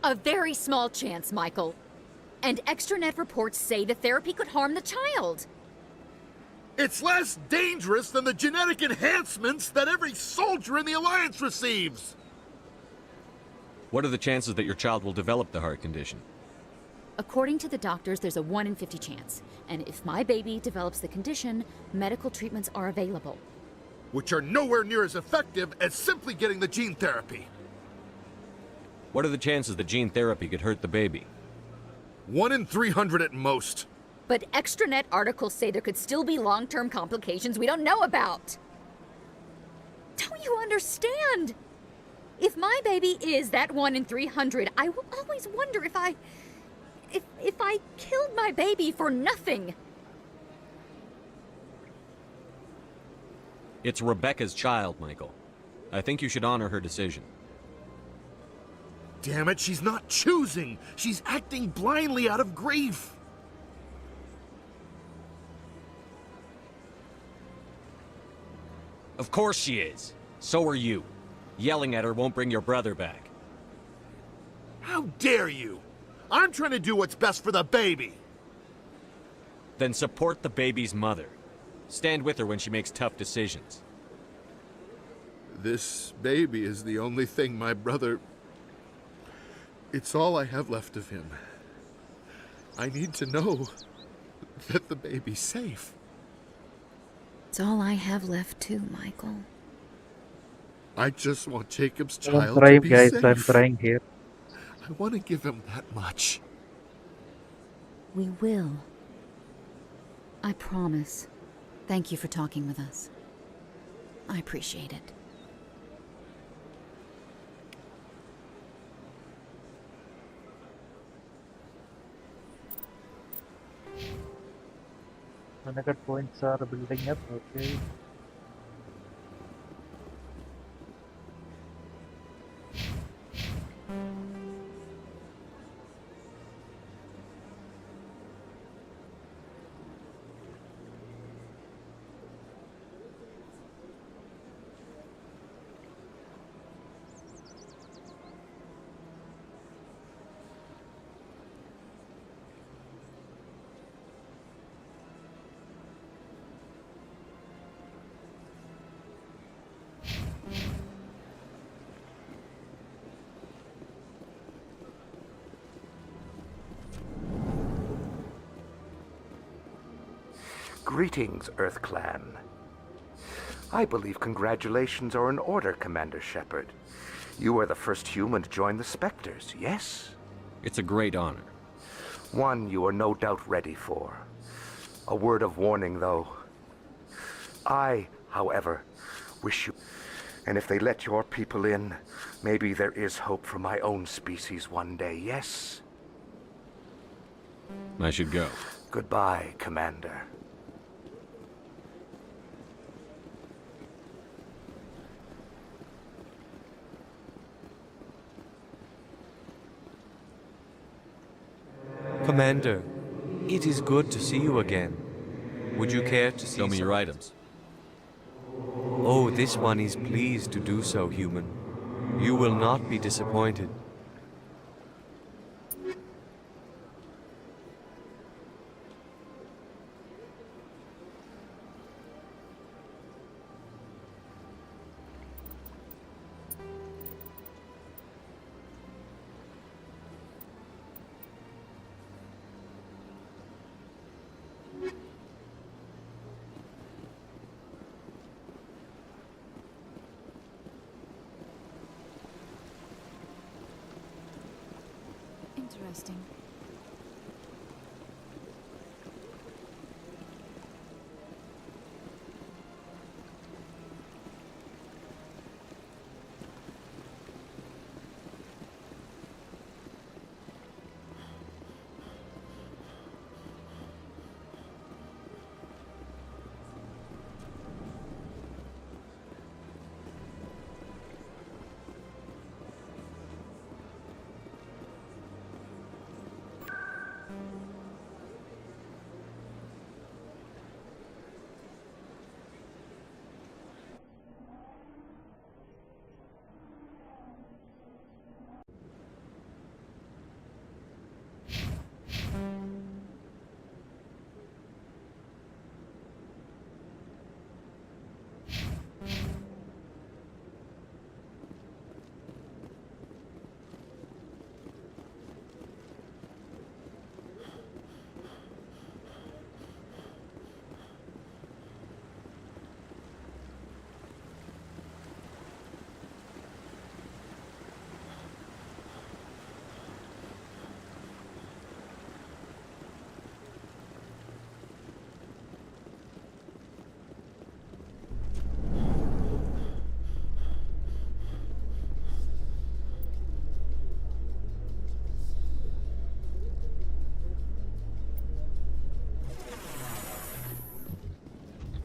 A very small chance, Michael. And extranet reports say the therapy could harm the child. It's less dangerous than the genetic enhancements that every soldier in the Alliance receives. What are the chances that your child will develop the heart condition? According to the doctors, there's a 1 in 50 chance. And if my baby develops the condition, medical treatments are available. Which are nowhere near as effective as simply getting the gene therapy. What are the chances that gene therapy could hurt the baby? 1 in 300 at most. But extranet articles say there could still be long-term complications we don't know about. Don't you understand? If my baby is that 1 in 300, I will always wonder if I killed my baby for nothing. It's Rebecca's child, Michael. I think you should honor her decision. Damn it, she's not choosing. She's acting blindly out of grief. Of course she is. So are you. Yelling at her won't bring your brother back. How dare you? I'm trying to do what's best for the baby. Then support the baby's mother. Stand with her when she makes tough decisions. This baby is the only thing my brother... It's all I have left of him. I need to know that the baby's safe. It's all I have left too, Michael. I just want Jacob's I'm child to trying, be guys. safe. I'm trying here. I want to give him that much. We will. I promise. Thank you for talking with us. I appreciate it. Another points are building up. Okay. Greetings, Earth Clan. I believe congratulations are in order, Commander Shepard. You are the first human to join the Spectres, yes? It's a great honor. One you are no doubt ready for. A word of warning, though. I, however, wish you... And if they let your people in, maybe there is hope for my own species one day, yes? I should go. Goodbye, Commander. Commander, it is good to see you again. Would you care to see Show me your some- items. Oh, this one is pleased to do so, human. You will not be disappointed. Interesting.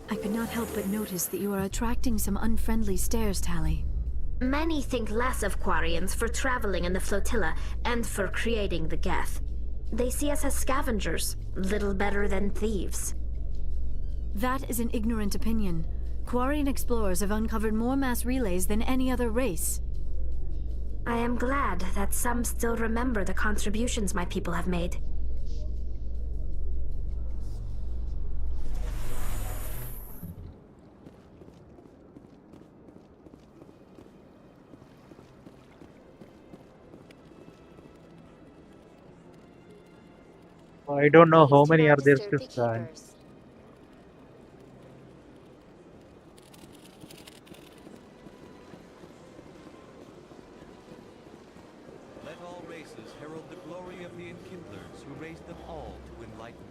I could not help but notice that you are attracting some unfriendly stares, Tally. Many think less of Quarians for traveling in the flotilla and for creating the Geth. They see us as scavengers, little better than thieves. That is an ignorant opinion. Quarian explorers have uncovered more mass relays than any other race. I am glad that some still remember the contributions my people have made. I don't know how many are there to scan. Let all races herald the glory of the Enkindlers who raised them all to enlightenment.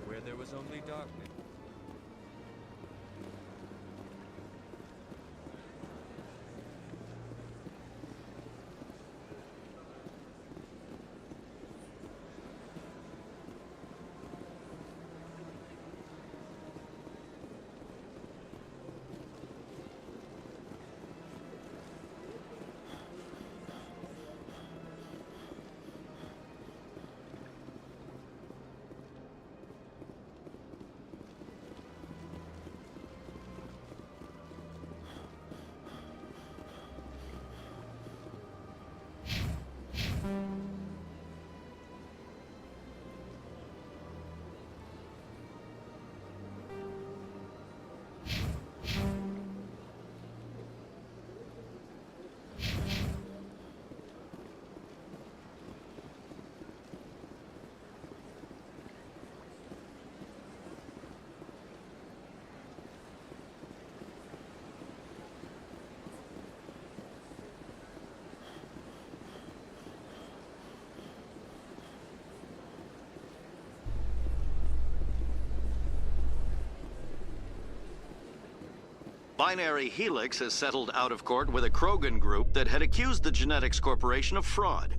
Where there was only darkness. Binary Helix has settled out of court with a Krogan group that had accused the Genetics Corporation of fraud.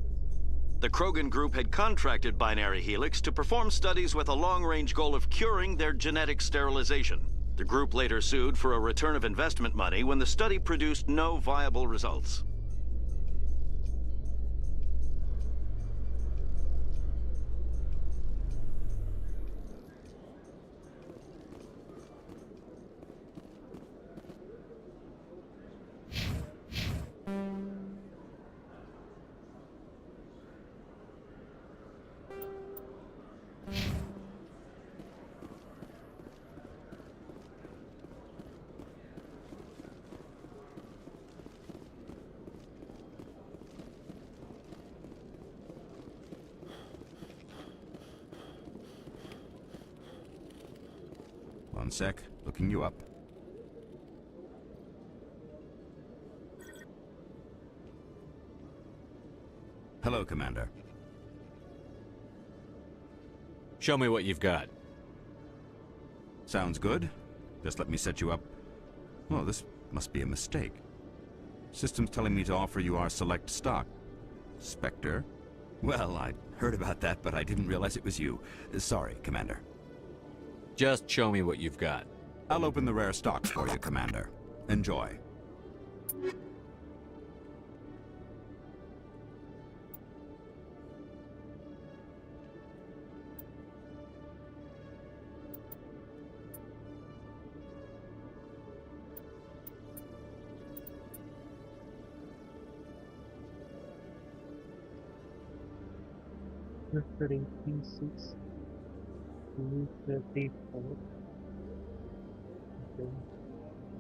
The Krogan group had contracted Binary Helix to perform studies with a long-range goal of curing their genetic sterilization. The group later sued for a return of investment money when the study produced no viable results. One sec, looking you up. Hello, Commander. Show me what you've got. Sounds good. Just let me set you up. Oh, this must be a mistake. System's telling me to offer you our select stock. Spectre? Well, I heard about that, but I didn't realize it was you. Sorry, Commander. Just show me what you've got. I'll open the rare stock for you, Commander. Enjoy. After 86, 234. Okay.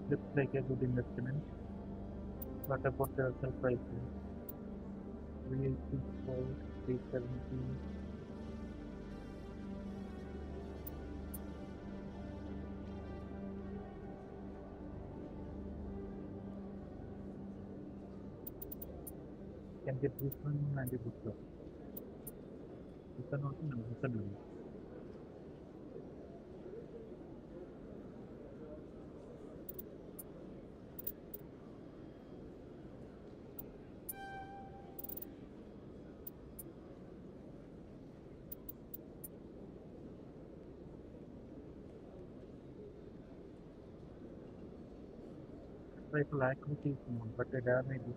Looks like a good investment. What about the other prices? 384, 317. Can get this one and this one. This one also no, this one no. Rifle accuracy is more, but the damage is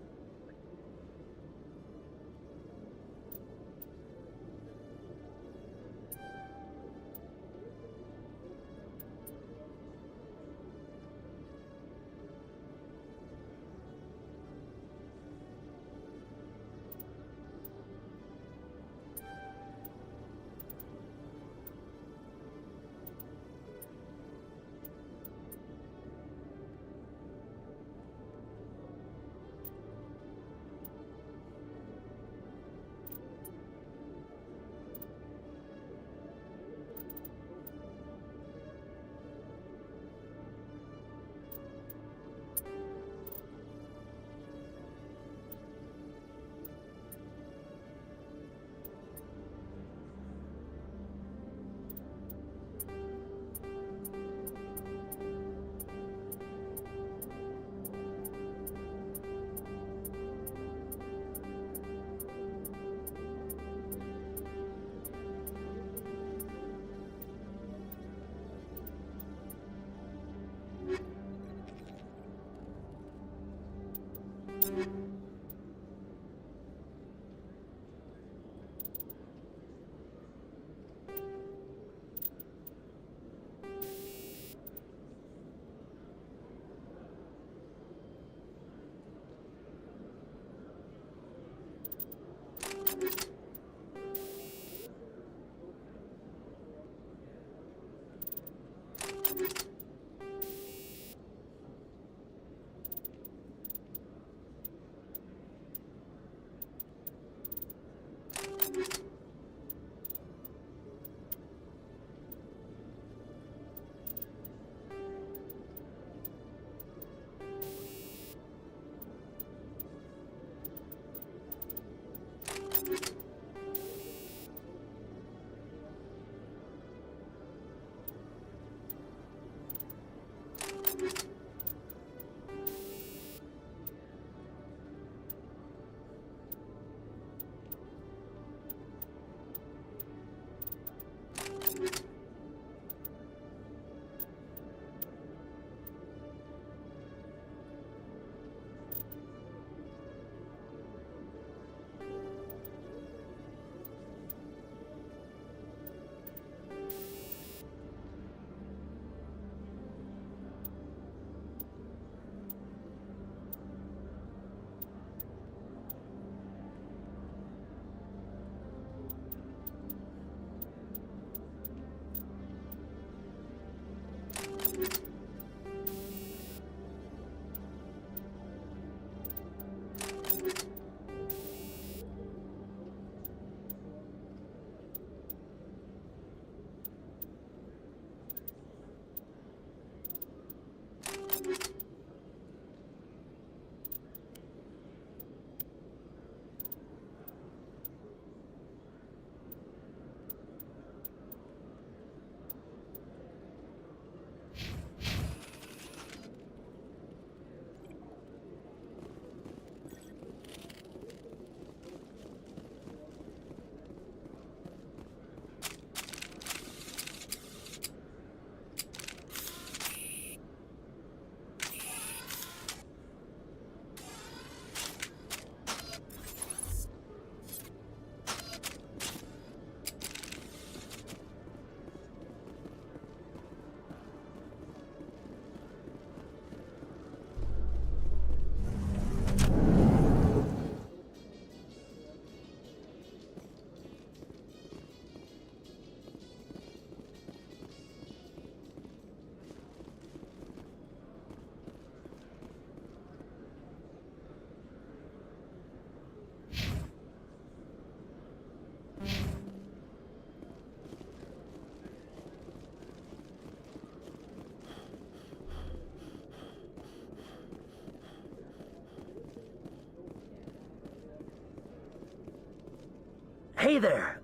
Hey there.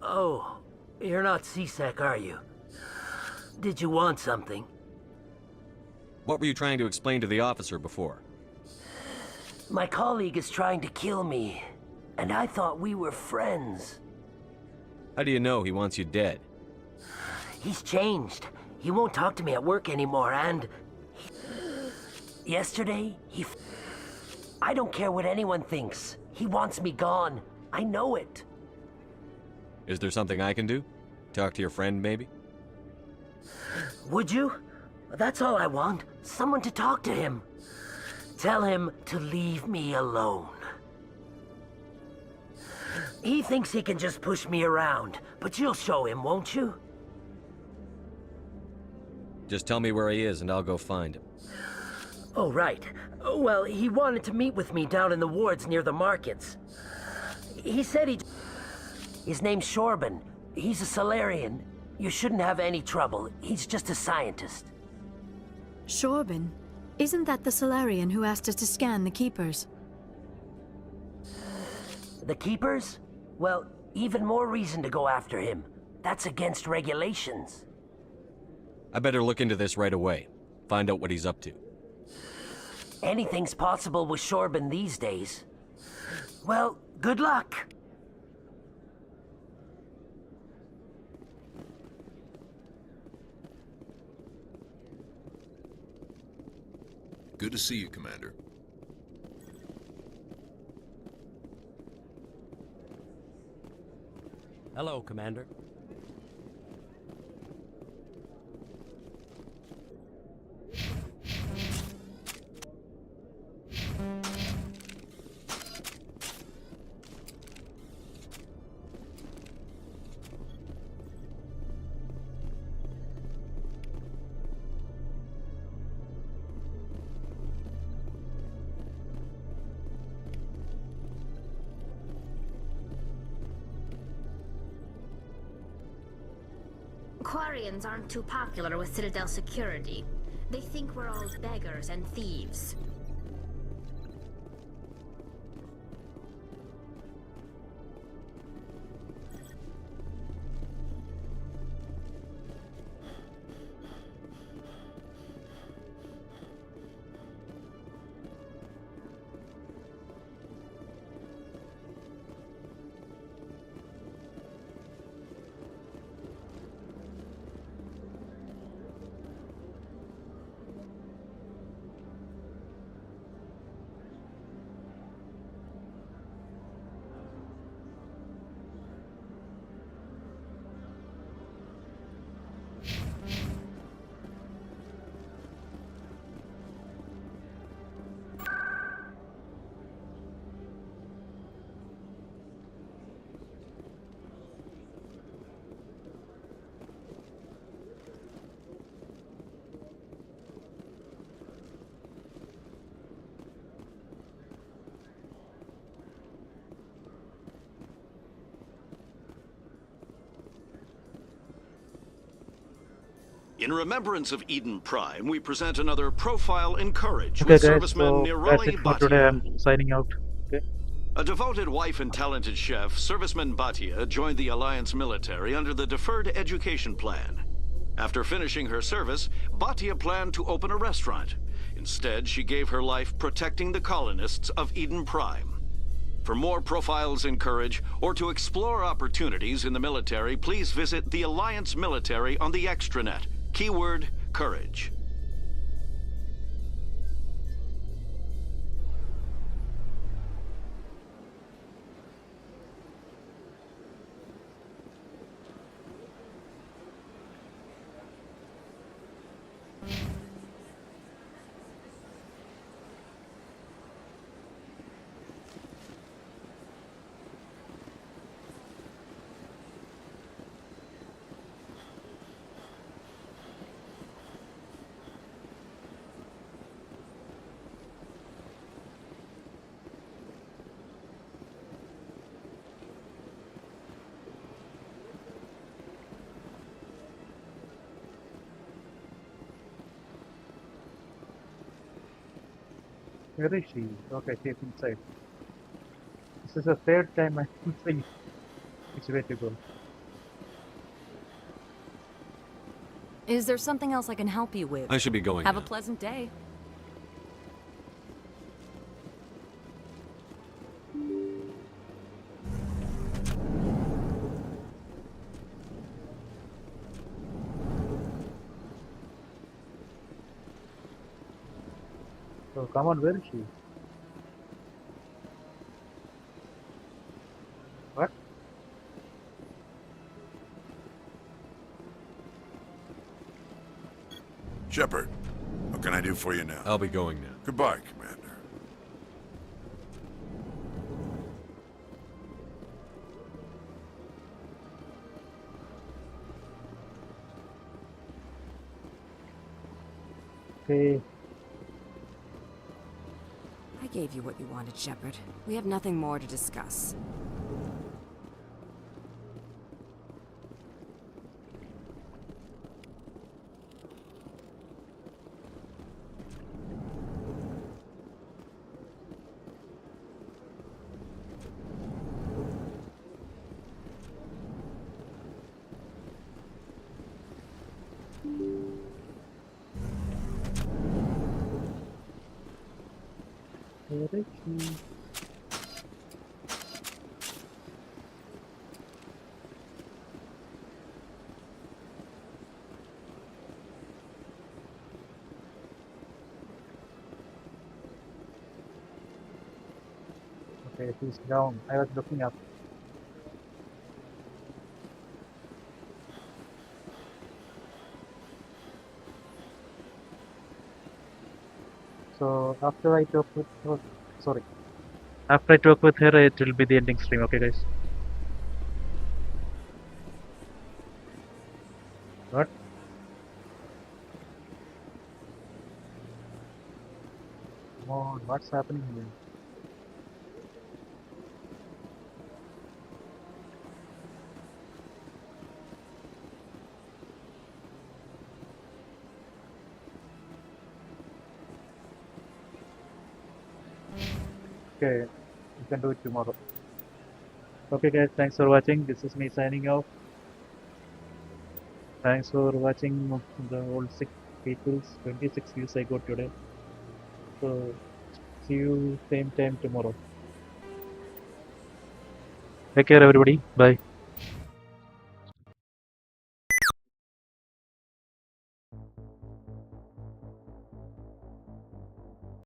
Oh, you're not CSEC, are you? Did you want something? What were you trying to explain to the officer before? My colleague is trying to kill me, and I thought we were friends. How do you know he wants you dead? He's changed. He won't talk to me at work anymore, and... Yesterday, I don't care what anyone thinks. He wants me gone. I know it. Is there something I can do? Talk to your friend, maybe? Would you? That's all I want. Someone to talk to him. Tell him to leave me alone. He thinks he can just push me around, but you'll show him, won't you? Just tell me where he is and I'll go find him. Oh, right. Well, he wanted to meet with me down in the wards near the markets. He said His name's Shorban. He's a Solarian. You shouldn't have any trouble. He's just a scientist. Shorban? Isn't that the Solarian who asked us to scan the Keepers? The Keepers? Well, even more reason to go after him. That's against regulations. I better look into this right away. Find out what he's up to. Anything's possible with Shorban these days. Well, good luck. Good to see you, Commander. Hello, Commander. Quarians aren't too popular with Citadel security. They think we're all beggars and thieves. In remembrance of Eden Prime, we present another profile in courage Okay with guys, serviceman so that's Nirali it for today. Bhatia. I'm signing out. Okay. A devoted wife and talented chef, serviceman Bhatia joined the Alliance military under the Deferred Education Plan. After finishing her service, Bhatia planned to open a restaurant. Instead, she gave her life protecting the colonists of Eden Prime. For more profiles in courage, or to explore opportunities in the military, please visit the Alliance military on the extranet. Keyword, courage. Where is she? Okay, she's inside. This is the third time I'm saying Which way to go? Is there something else I can help you with? I should be going Have now. a pleasant day. So come on, where is she? What? Shepard, what can I do for you now? I'll be going now. Goodbye, Commander. Okay. I gave you what you wanted, Shepard. We have nothing more to discuss. Where is she? Okay, she's down. I was looking up. So after I talk with her, sorry. After I talk with her, it will be the ending stream. Okay, guys. What? Come on, what's happening here? Okay, you can do it tomorrow. Okay guys, thanks for watching. This is me signing off. Thanks for watching the old 6 people's 26 views I got today. So see you same time tomorrow. Take care everybody. Bye.